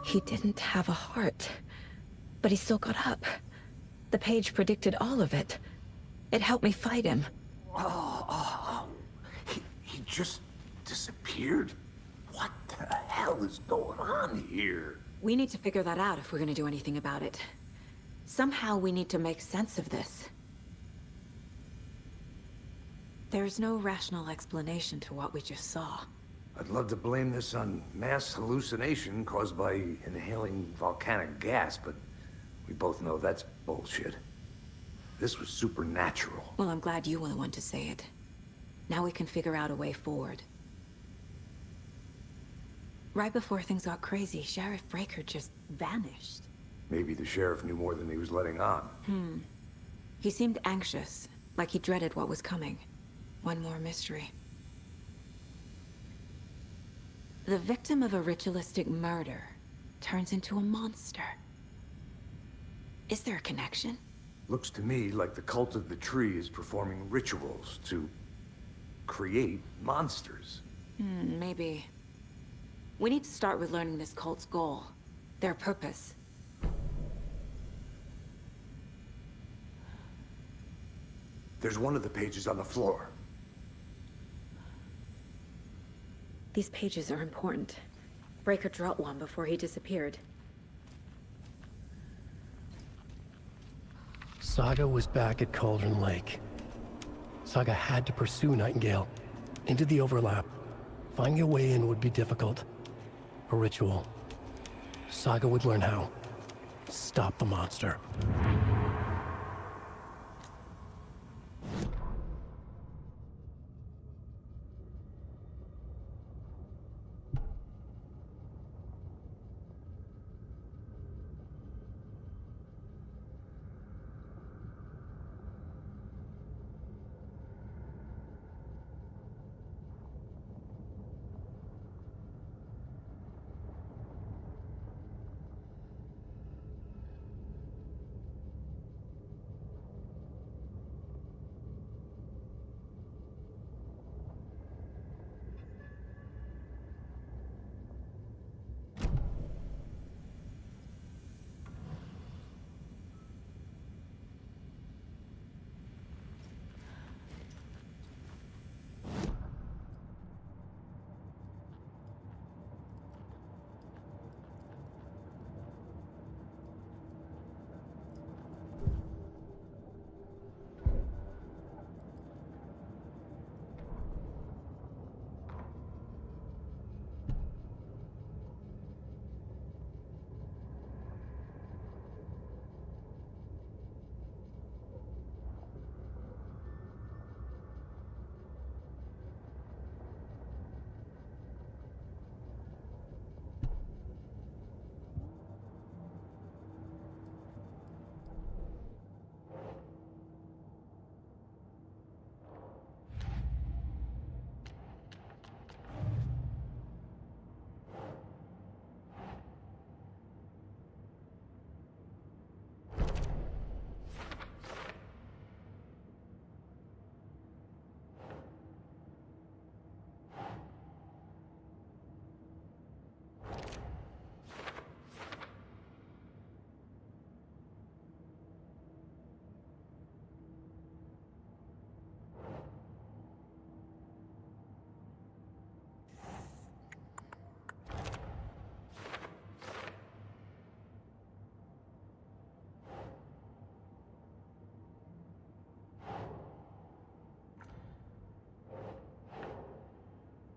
He didn't have a heart, but he still got up. The page predicted all of it. It helped me fight him. He just disappeared? What the hell is going on here? We need to figure that out if we're gonna do anything about it. Somehow we need to make sense of this. There's no rational explanation to what we just saw. I'd love to blame this on mass hallucination caused by inhaling volcanic gas, but we both know that's bullshit. This was supernatural. Well, I'm glad you were the one to say it. Now we can figure out a way forward. Right before things got crazy, Sheriff Breaker just vanished. Maybe the sheriff knew more than he was letting on. He seemed anxious, like he dreaded what was coming. One more mystery. The victim of a ritualistic murder turns into a monster. Is there a connection? Looks to me like the cult of the tree is performing rituals to create monsters. Maybe. We need to start with learning this cult's goal, their purpose. There's one of the pages on the floor. These pages are important. Breaker dropped one before he disappeared. Saga was back at Cauldron Lake. Saga had to pursue Nightingale into the overlap. Finding a way in would be difficult. A ritual. Saga would learn how. Stop the monster.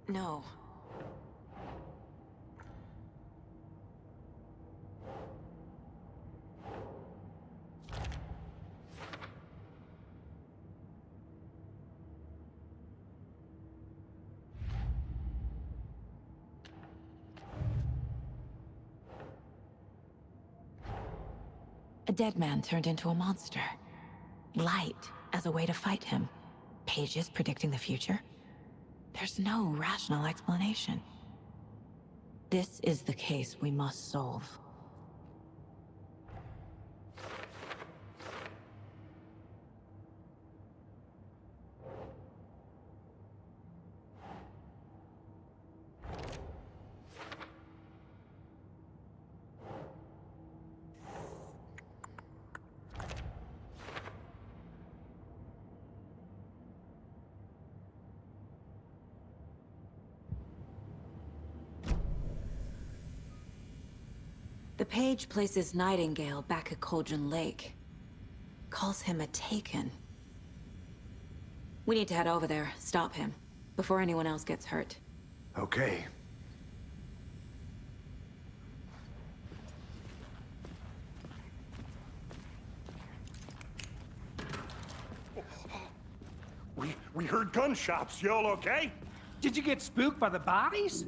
No. A dead man turned into a monster. Light as a way to fight him. Pages predicting the future. There's no rational explanation. This is the case we must solve. The page places Nightingale back at Cauldron Lake. Calls him a Taken. We need to head over there, stop him, before anyone else gets hurt. Okay. We heard gunshots. Y'all okay? Did you get spooked by the bodies?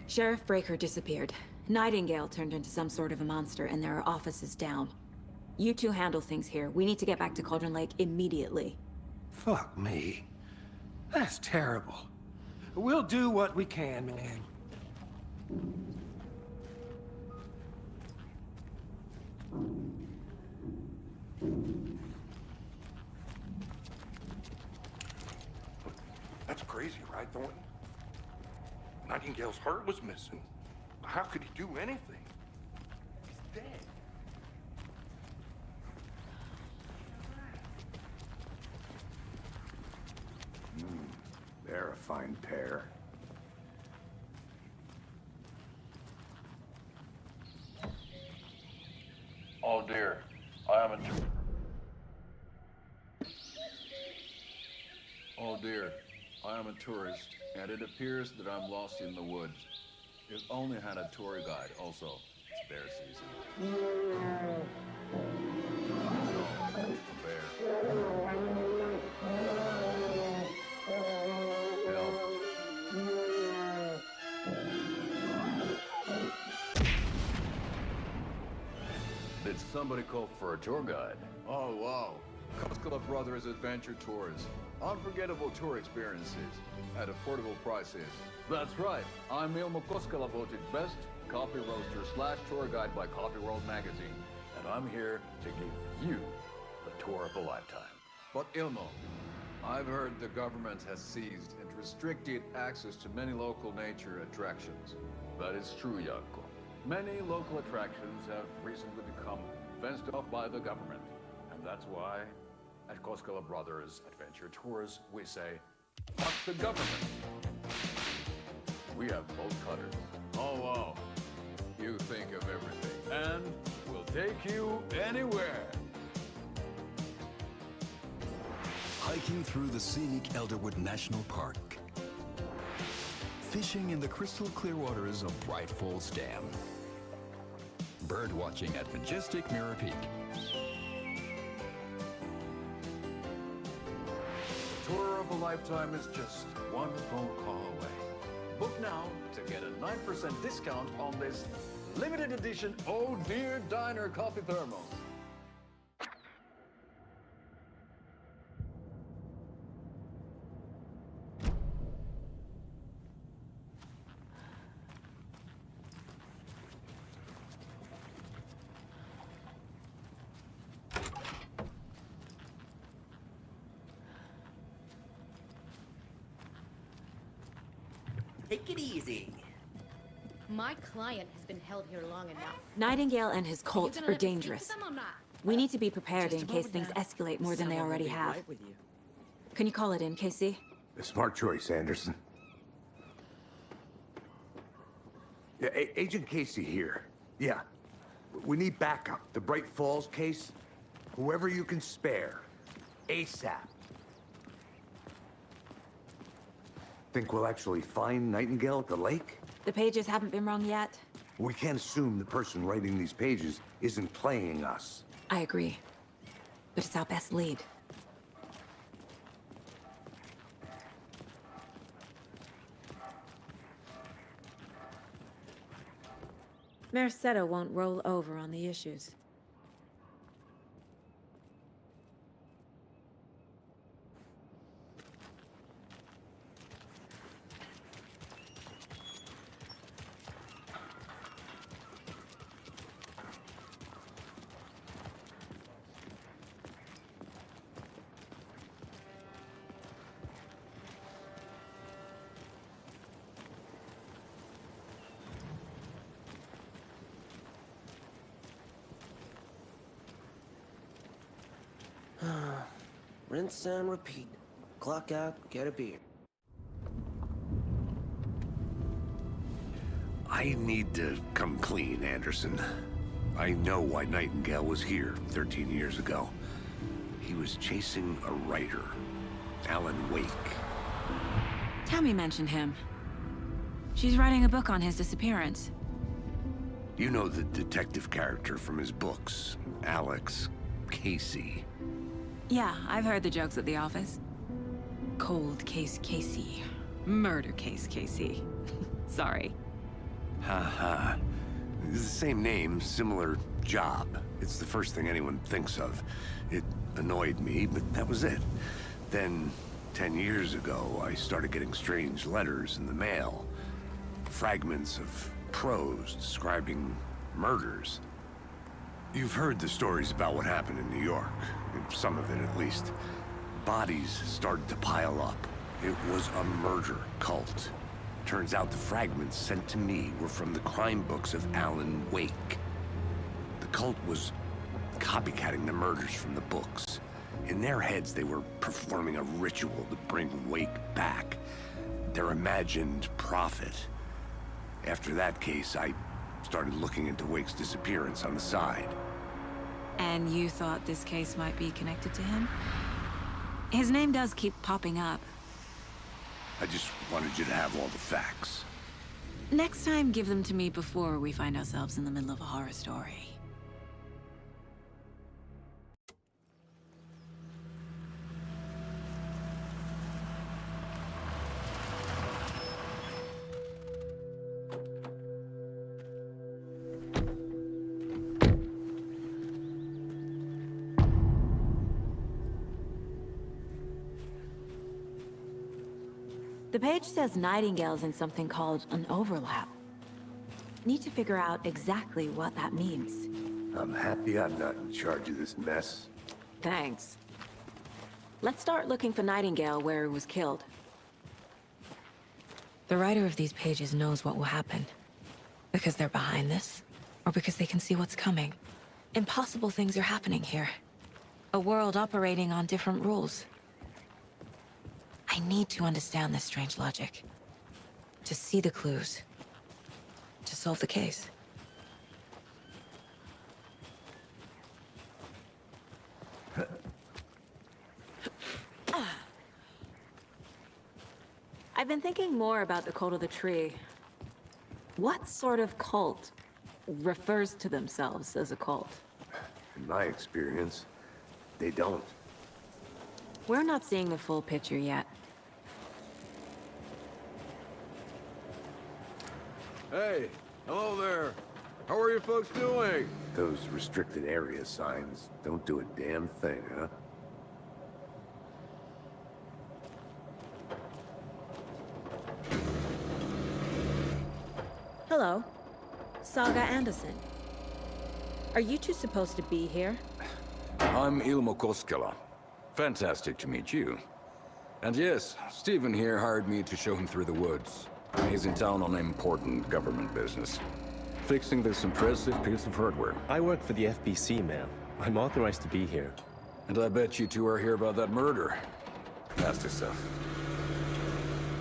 Sheriff Breaker disappeared. Nightingale turned into some sort of a monster, and there are offices down. You two handle things here. We need to get back to Cauldron Lake immediately. Fuck me. That's terrible. We'll do what we can, man. That's crazy, right, Thornton? Nightingale's heart was missing. How could he do anything? He's dead. They're a fine pair. Oh dear, I am a... Oh dear, I am a tourist, and it appears that I'm lost in the woods. If only had a tour guide, also. It's bear season. No, a bear. Help. Did somebody call for a tour guide? Oh, wow. Koskela Brothers Adventure Tours. Unforgettable tour experiences at affordable prices. That's right. I'm Ilmo Koskela, voted best coffee roaster / tour guide by Coffee World magazine. And I'm here to give you the tour of a lifetime. But Ilmo, I've heard the government has seized and restricted access to many local nature attractions. That is true, Janko. Many local attractions have recently become fenced off by the government. And that's why, at Koskela Brothers Adventure Tours, we say, fuck the government. We have bolt cutters. Oh, wow. You think of everything. And we'll take you anywhere. Hiking through the scenic Elderwood National Park. Fishing in the crystal clear waters of Bright Falls Dam. Bird watching at majestic Mirror Peak. The tour of a lifetime is just one phone call away. Book now to get a 9% discount on this limited edition Oh Dear Diner coffee thermos. Take it easy. My client has been held here long enough. Nightingale and his You cult gonna are let me speak to dangerous. them or not? We need to be prepared in case things escalate more than they Someone will already be have. right with you. Can you call it in, Casey? A smart choice, Anderson. Yeah, Agent Casey here. Yeah. We need backup. The Bright Falls case. Whoever you can spare. ASAP. Think we'll actually find Nightingale at the lake? The pages haven't been wrong yet. We can't assume the person writing these pages isn't playing us. I agree. But it's our best lead. Merced won't roll over on the issues. Rinse and repeat. Clock out, get a beer. I need to come clean, Anderson. I know why Nightingale was here 13 years ago. He was chasing a writer, Alan Wake. Tammy mentioned him. She's writing a book on his disappearance. You know the detective character from his books, Alex Casey. Yeah, I've heard the jokes at the office. Cold case Casey. Murder case Casey. Sorry. Ha. It's the same name, similar job. It's the first thing anyone thinks of. It annoyed me, but that was it. Then, 10 years ago, I started getting strange letters in the mail. Fragments of prose describing murders. You've heard the stories about what happened in New York. Some of it, at least. Bodies started to pile up. It was a murder cult. Turns out the fragments sent to me were from the crime books of Alan Wake. The cult was copycatting the murders from the books. In their heads, they were performing a ritual to bring Wake back. Their imagined prophet. After that case, I started looking into Wake's disappearance on the side. And you thought this case might be connected to him? His name does keep popping up. I just wanted you to have all the facts. Next time, give them to me before we find ourselves in the middle of a horror story. The page says Nightingale's in something called an overlap. Need to figure out exactly what that means. I'm happy I'm not in charge of this mess. Thanks. Let's start looking for Nightingale where he was killed. The writer of these pages knows what will happen. Because they're behind this, or because they can see what's coming. Impossible things are happening here. A world operating on different rules. I need to understand this strange logic. To see the clues. To solve the case. I've been thinking more about the cult of the tree. What sort of cult refers to themselves as a cult? In my experience, they don't. We're not seeing the full picture yet. Hey, hello there. How are you folks doing? Those restricted area signs don't do a damn thing, huh? Hello. Saga Anderson. Are you two supposed to be here? I'm Ilmo Koskela. Fantastic to meet you. And yes, Stephen here hired me to show him through the woods. He's in town on important government business. Fixing this impressive piece of hardware. I work for the FBC, ma'am. I'm authorized to be here. And I bet you two are here about that murder. Nasty stuff.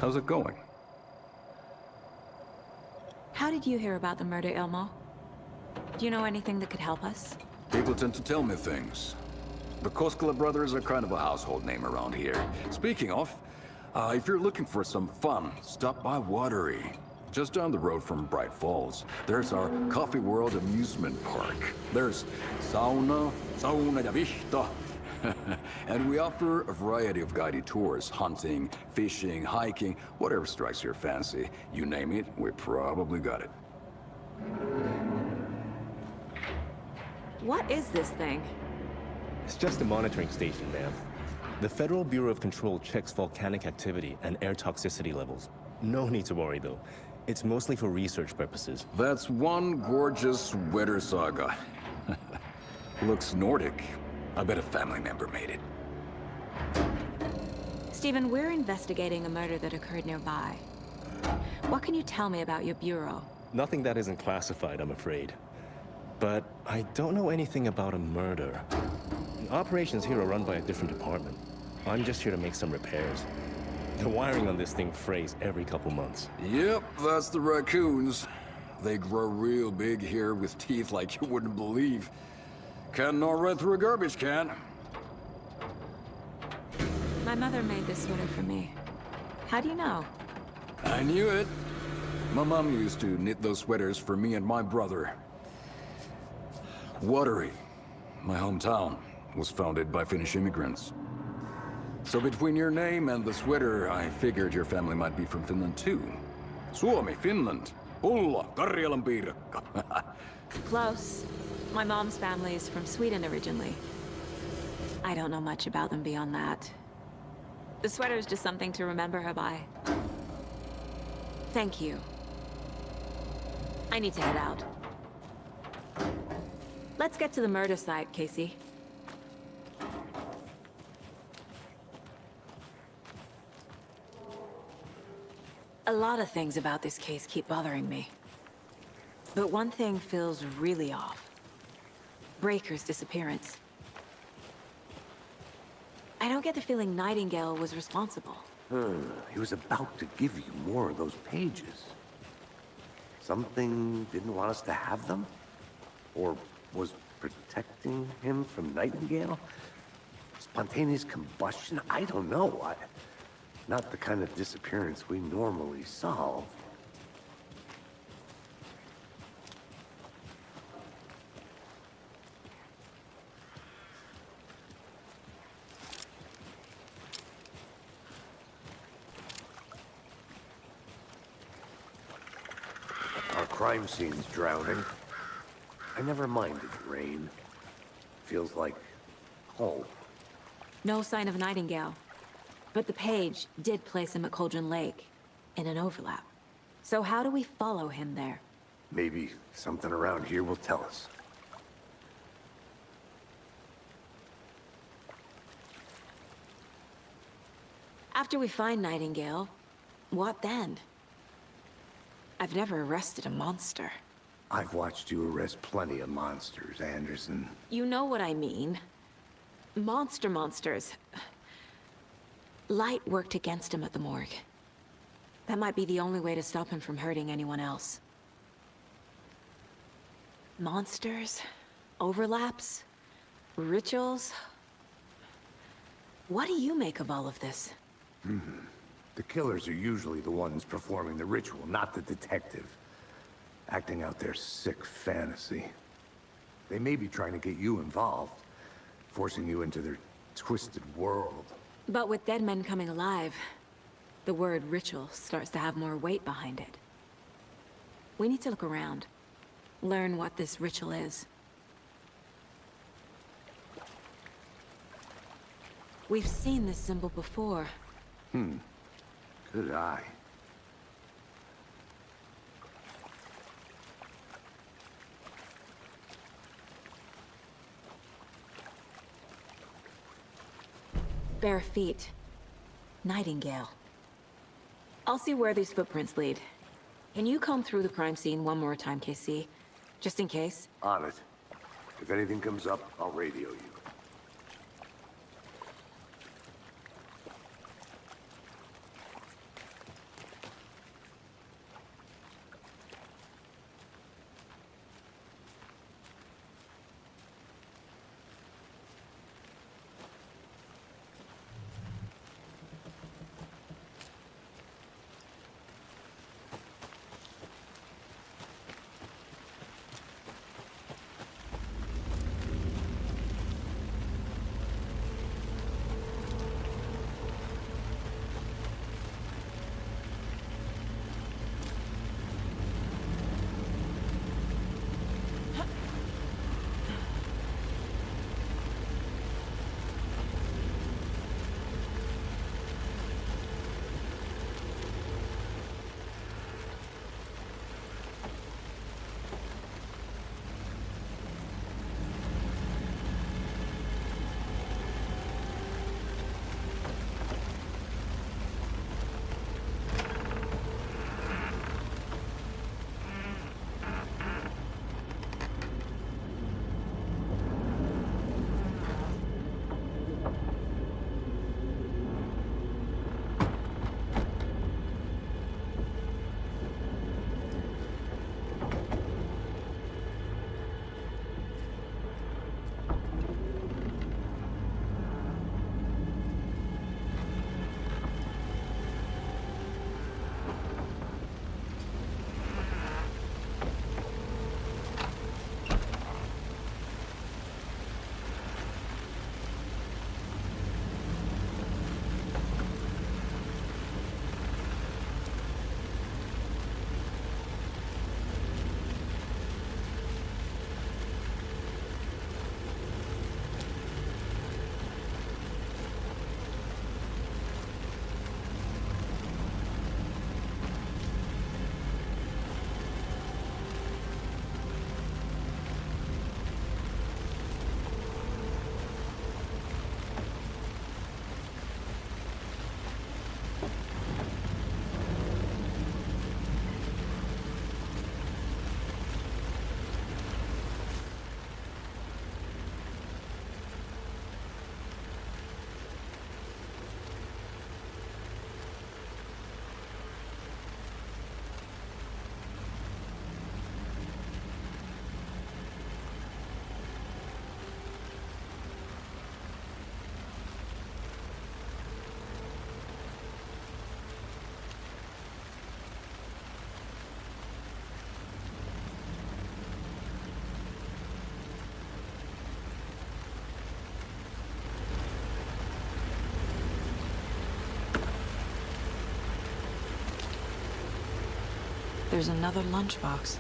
How's it going? How did you hear about the murder, Ilmo? Do you know anything that could help us? People tend to tell me things. The Koskela brothers are kind of a household name around here. Speaking of, If you're looking for some fun, stop by Watery. Just down the road from Bright Falls, there's our Coffee World amusement park. There's sauna ja vihta. And we offer a variety of guided tours, hunting, fishing, hiking, whatever strikes your fancy. You name it, we probably got it. What is this thing? It's just a monitoring station, ma'am. The Federal Bureau of Control checks volcanic activity and air toxicity levels. No need to worry, though. It's mostly for research purposes. That's one gorgeous weather saga. Looks Nordic. I bet a family member made it. Stephen, we're investigating a murder that occurred nearby. What can you tell me about your bureau? Nothing that isn't classified, I'm afraid. But I don't know anything about a murder. The operations here are run by a different department. I'm just here to make some repairs. The wiring on this thing frays every couple months. Yep, that's the raccoons. They grow real big here with teeth like you wouldn't believe. Can't gnaw right through a garbage can. My mother made this sweater for me. How do you know? I knew it. My mom used to knit those sweaters for me and my brother. Watery, my hometown, was founded by Finnish immigrants. So between your name and the sweater, I figured your family might be from Finland too. Suomi, Finland. Pulla, Karjalan piirakka. Close. My mom's family is from Sweden originally. I don't know much about them beyond that. The sweater is just something to remember her by. Thank you. I need to head out. Let's get to the murder site, Casey. A lot of things about this case keep bothering me. But one thing feels really off. Breaker's disappearance. I don't get the feeling Nightingale was responsible. He was about to give you more of those pages. Something didn't want us to have them? Or was protecting him from Nightingale? Spontaneous combustion? I don't know. Not the kind of disappearance we normally solve. Our crime scene's drowning. I never minded rain. Feels like home. No sign of Nightingale. But the page did place him at Cauldron Lake, in an overlap. So how do we follow him there? Maybe something around here will tell us. After we find Nightingale, what then? I've never arrested a monster. I've watched you arrest plenty of monsters, Anderson. You know what I mean. Monsters. Light worked against him at the morgue. That might be the only way to stop him from hurting anyone else. Monsters? Overlaps? Rituals? What do you make of all of this? The killers are usually the ones performing the ritual, not the detective. Acting out their sick fantasy. They may be trying to get you involved, forcing you into their twisted world. But with dead men coming alive, the word ritual starts to have more weight behind it. We need to look around. Learn what this ritual is. We've seen this symbol before. Good eye. Bare feet. Nightingale. I'll see where these footprints lead. Can you comb through the crime scene one more time, KC? Just in case? On it. If anything comes up, I'll radio you. There's another lunchbox.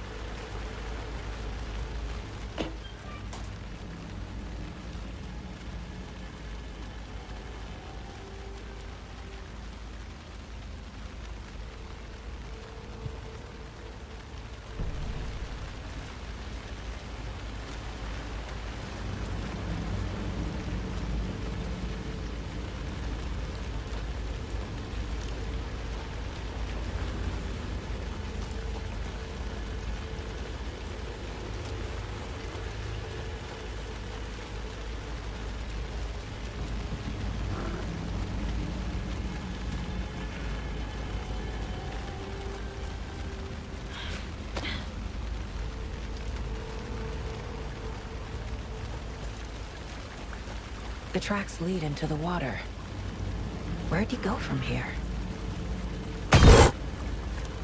The tracks lead into the water. Where'd he go from here?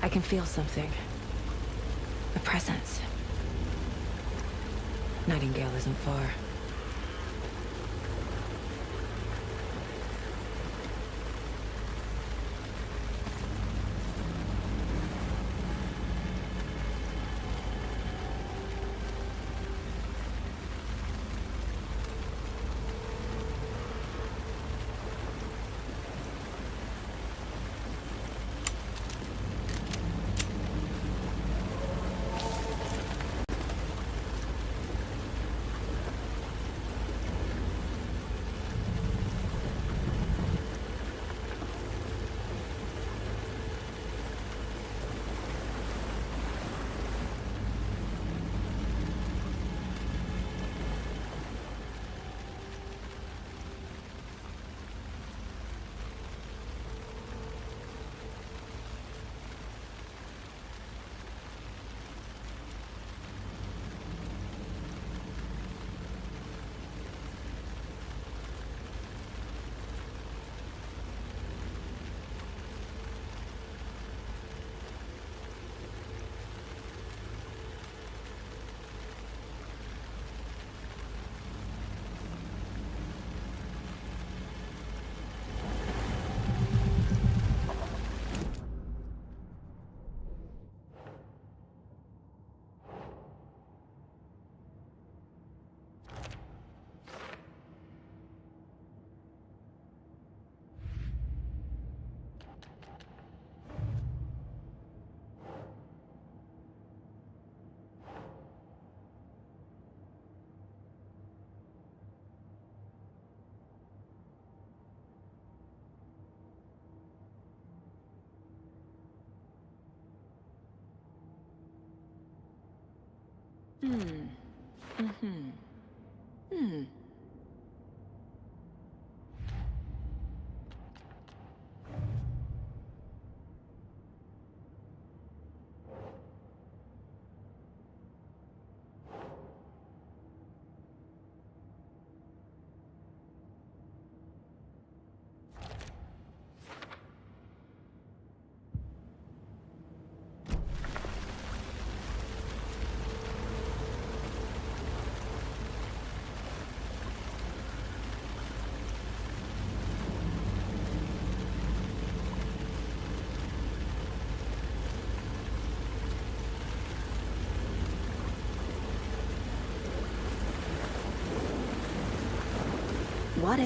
I can feel something. A presence. Nightingale isn't far.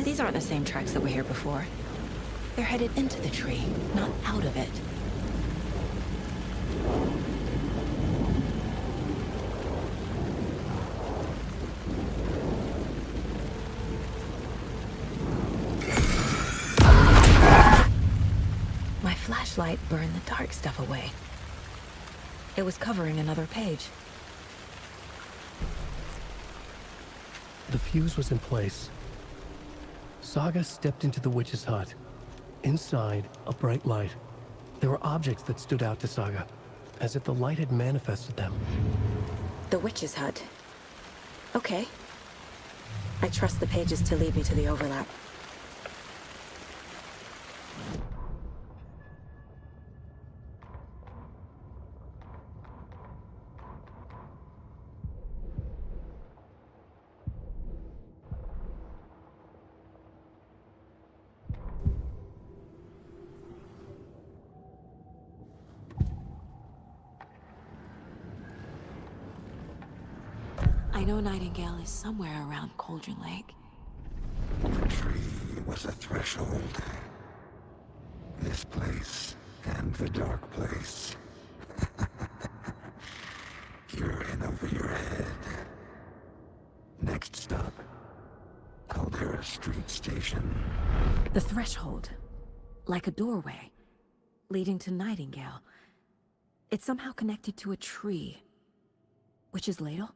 These aren't the same tracks that were here before. They're headed into the tree, not out of it. My flashlight burned the dark stuff away. It was covering another page. The fuse was in place. Saga stepped into the witch's hut. Inside, a bright light. There were objects that stood out to Saga, as if the light had manifested them. The witch's hut. Okay. I trust the pages to lead me to the overlap. I know Nightingale is somewhere around Cauldron Lake. The tree was a threshold. This place and the dark place. You're in over your head. Next stop, Caldera Street Station. The threshold. Like a doorway. Leading to Nightingale. It's somehow connected to a tree. Witch's Ladle?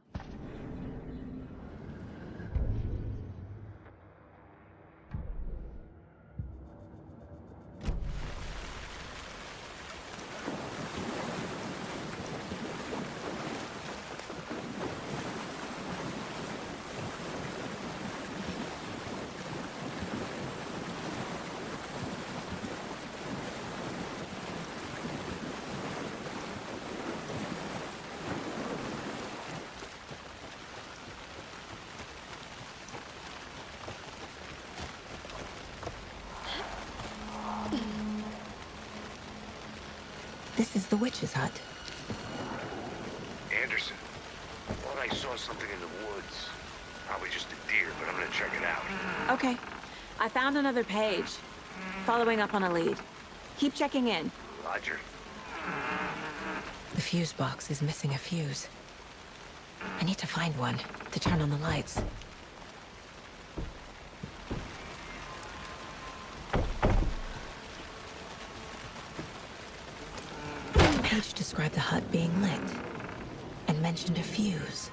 This is the witch's hut. Anderson, I thought I saw something in the woods. Probably just a deer, but I'm gonna check it out. Okay. I found another page. Following up on a lead. Keep checking in. Roger. The fuse box is missing a fuse. I need to find one to turn on the lights. The page described the hut being lit and mentioned a fuse.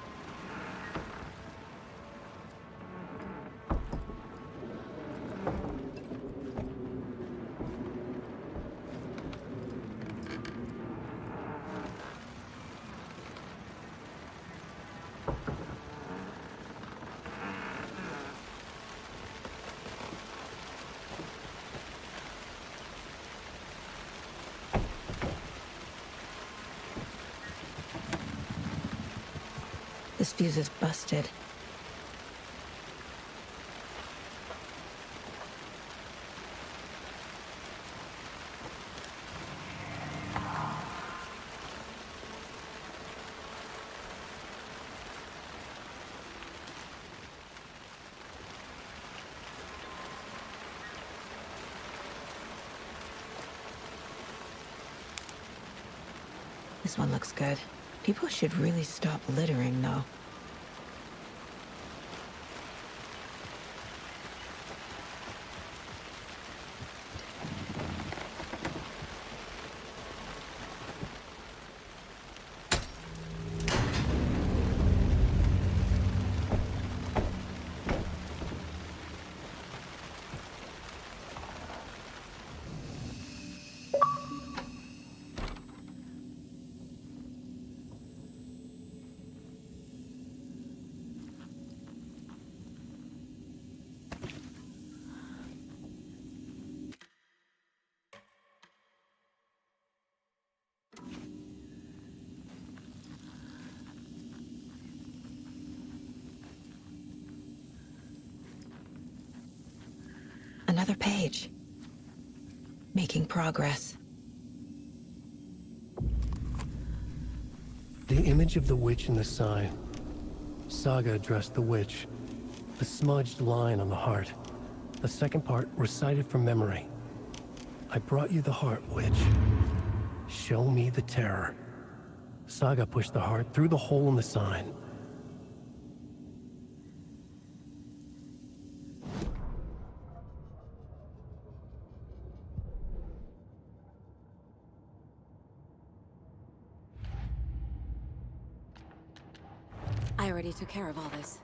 This fuse is busted. This one looks good. People should really stop littering, though. Another page. Making progress. The image of the witch in the sign. Saga addressed the witch. The smudged line on the heart. The second part recited from memory. I brought you the heart, witch. Show me the terror. Saga pushed the heart through the hole in the sign. I already took care of all this.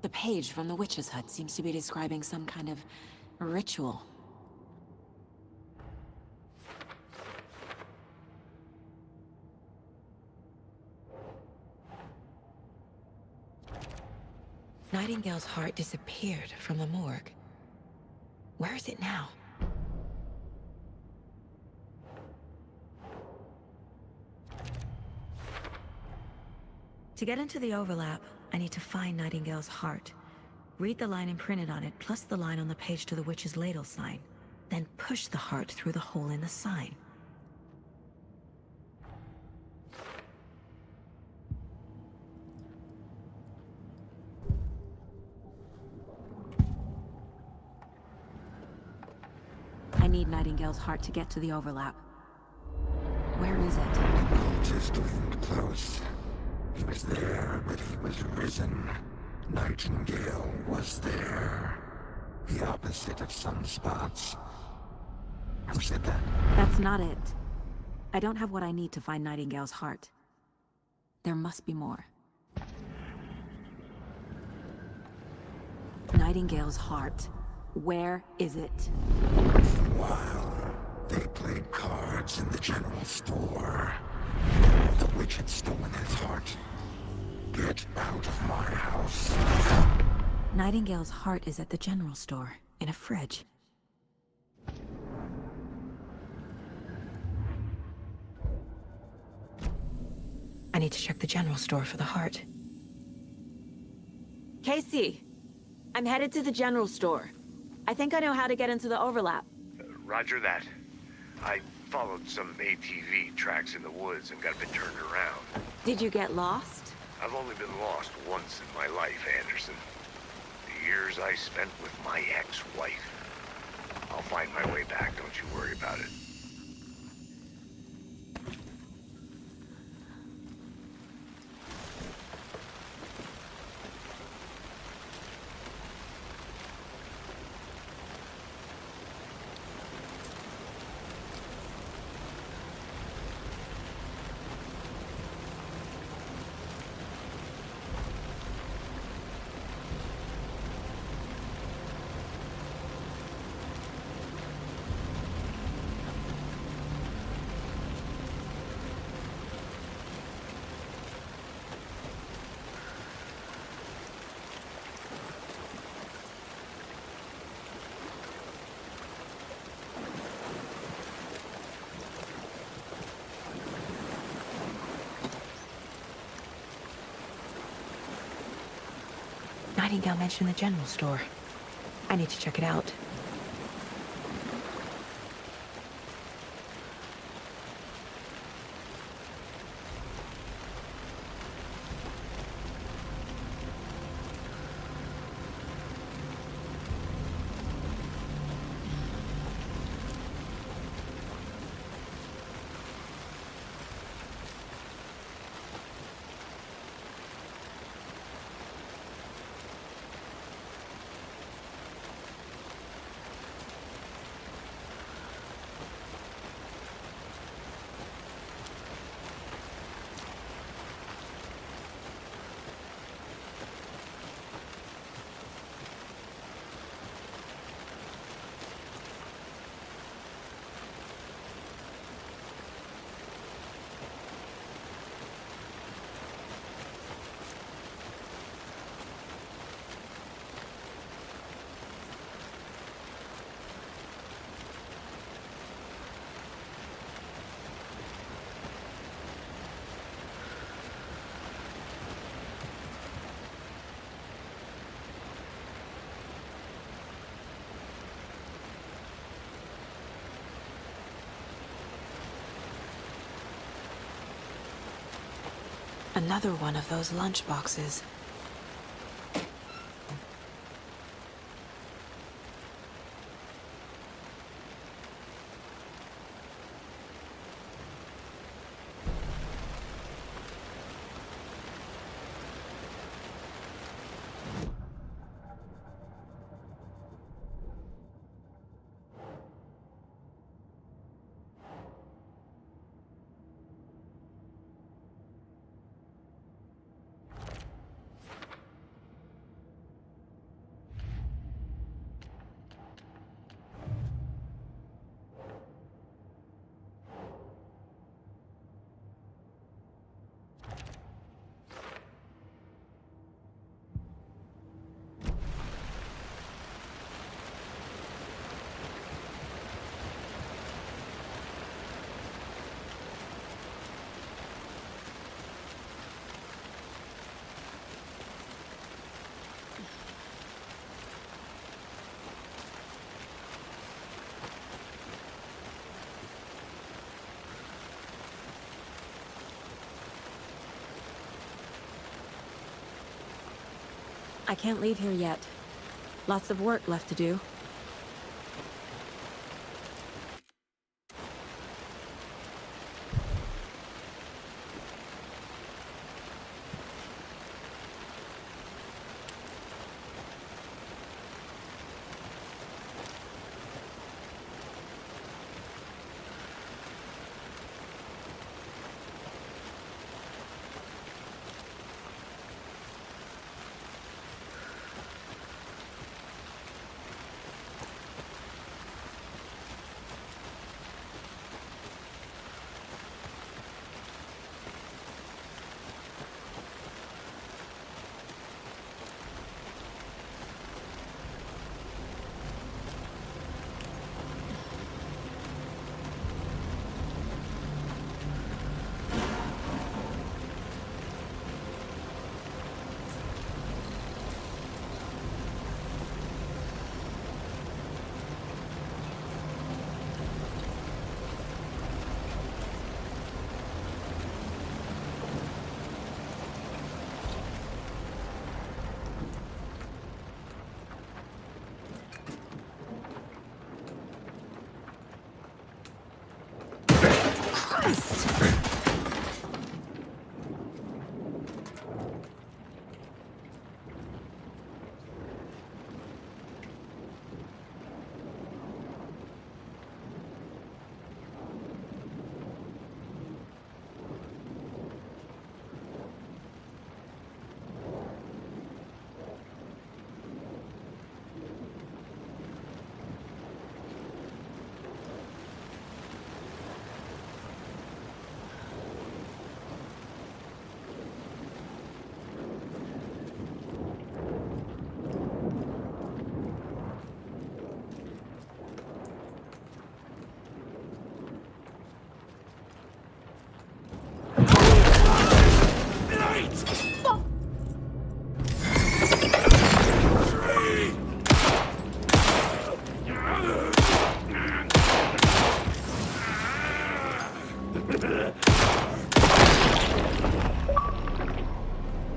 The page from the witch's hut seems to be describing some kind of ritual. Nightingale's heart disappeared from the morgue. Where is it now? To get into the overlap, I need to find Nightingale's heart. Read the line imprinted on it, plus the line on the page to the witch's ladle sign. Then push the heart through the hole in the sign. I need Nightingale's heart to get to the overlap. Where is it? The cultist leaned close. He was there, but he was risen. Nightingale was there. The opposite of sunspots. Who said that? That's not it. I don't have what I need to find Nightingale's heart. There must be more. Nightingale's heart. Where is it? While they played cards in the general store, the witch had stolen his heart. Get out of my house. Nightingale's heart is at the general store, in a fridge. I need to check the general store for the heart. Casey! I'm headed to the general store. I think I know how to get into the overlap. Roger that. I followed some ATV tracks in the woods and got a bit turned around. Did you get lost? I've only been lost once in my life, Anderson. The years I spent with my ex-wife. I'll find my way back, don't you worry about it. Nightingale mentioned the general store. I need to check it out. Another one of those lunch boxes. I can't leave here yet. Lots of work left to do.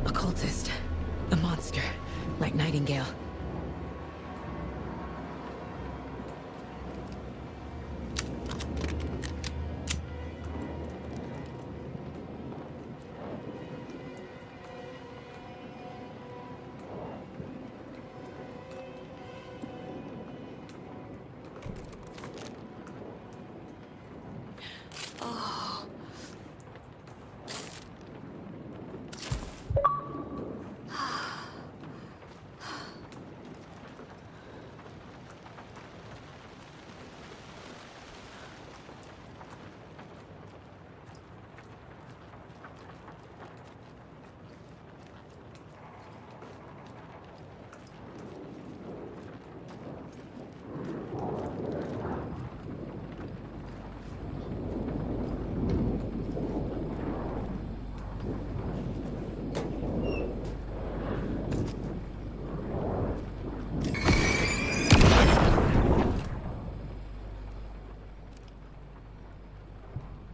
Occultist. A monster. Like Nightingale.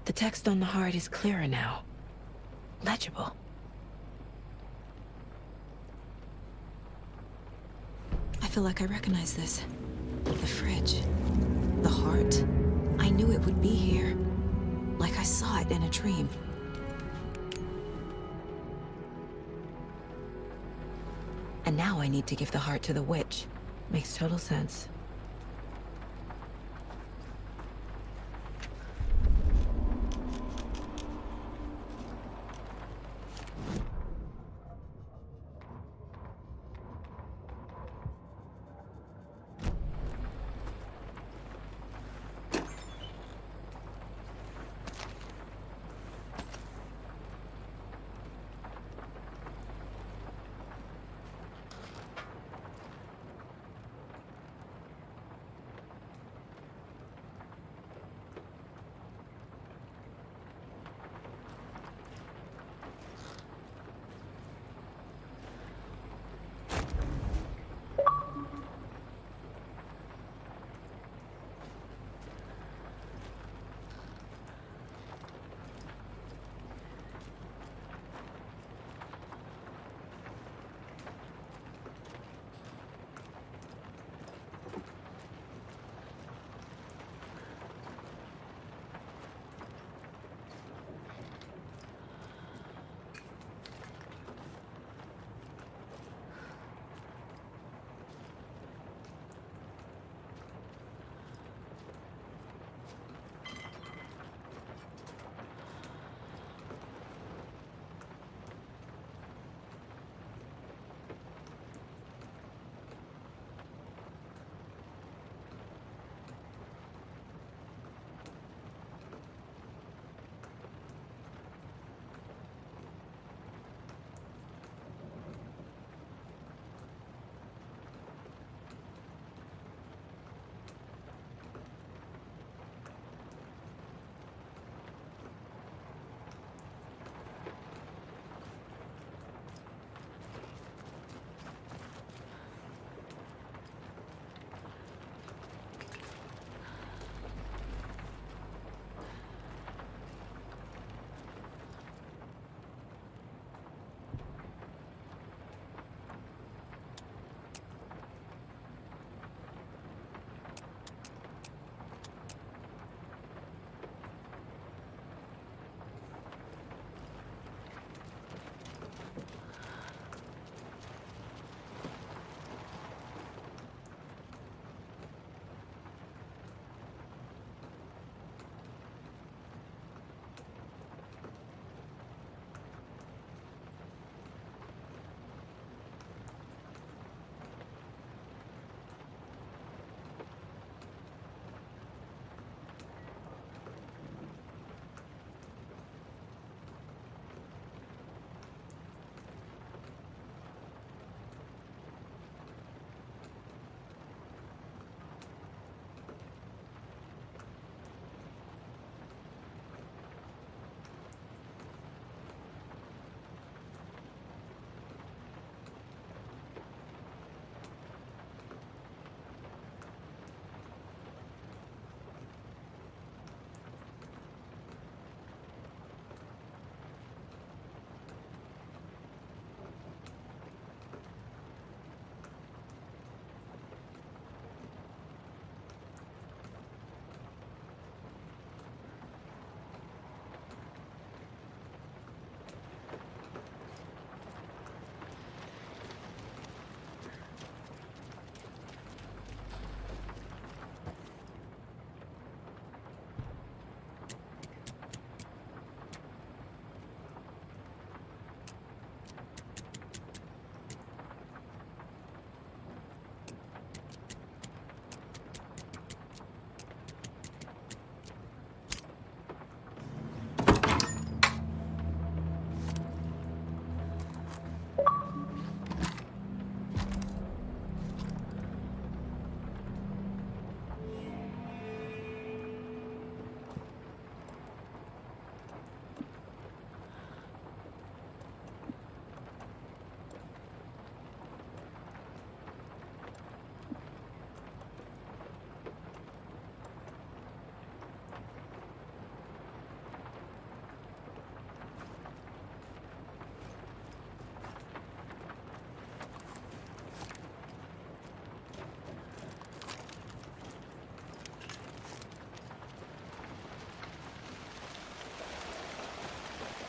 The text on the heart is clearer now. Legible. I feel like I recognize this. The fridge. The heart. I knew it would be here. Like I saw it in a dream. And now I need to give the heart to the witch. Makes total sense.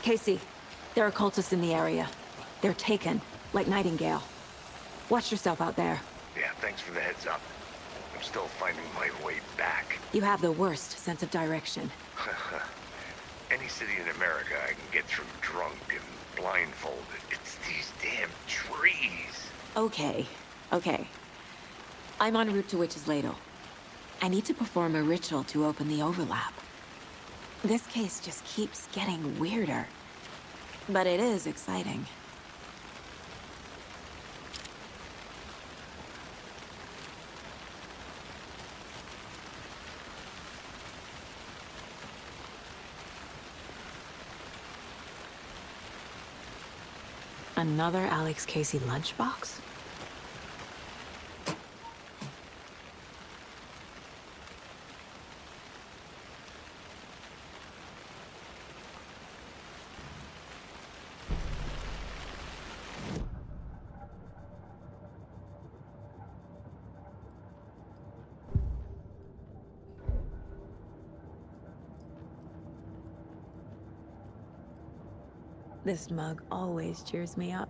Casey, there are cultists in the area. They're taken, like Nightingale. Watch yourself out there. Yeah, thanks for the heads up. I'm still finding my way back. You have the worst sense of direction. Any city in America I can get through drunk and blindfolded. It's these damn trees. Okay. I'm en route to Witch's Ladle. I need to perform a ritual to open the overlap. This case just keeps getting weirder. But it is exciting. Another Alex Casey lunchbox? This mug always cheers me up.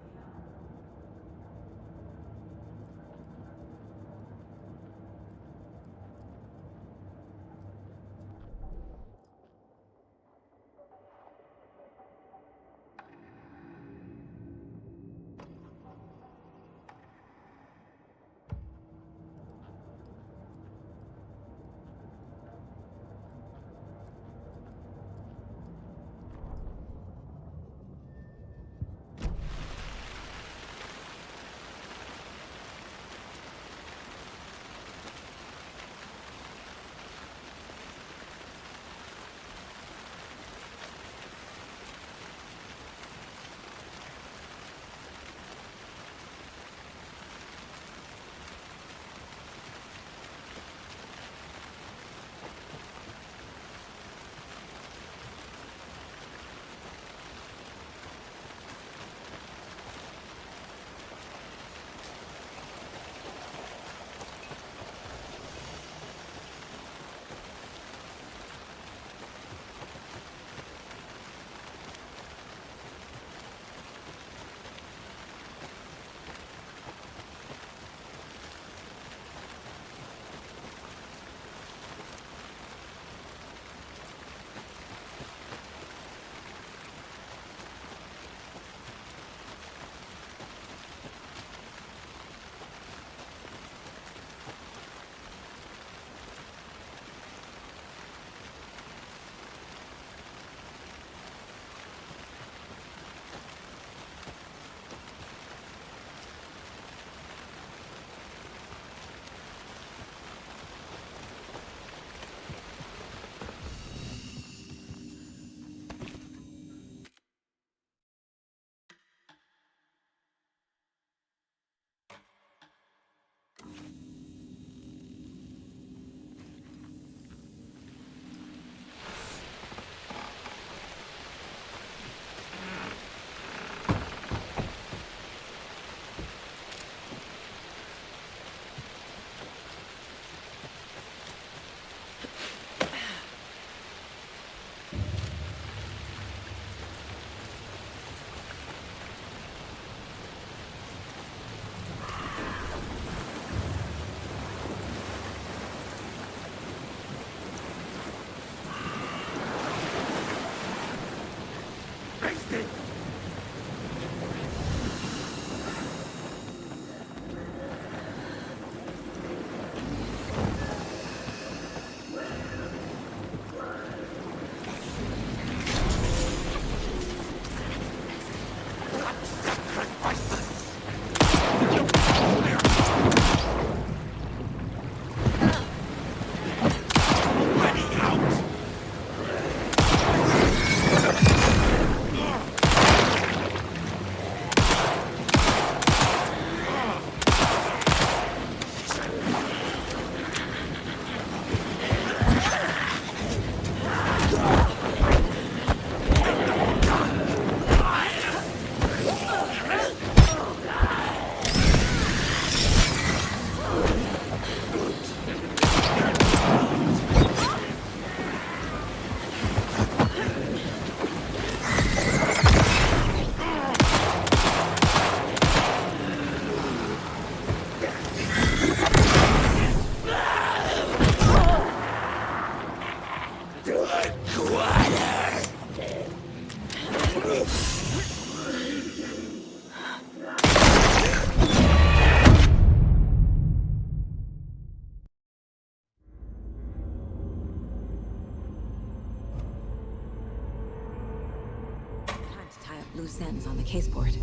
loose ends on the caseboard.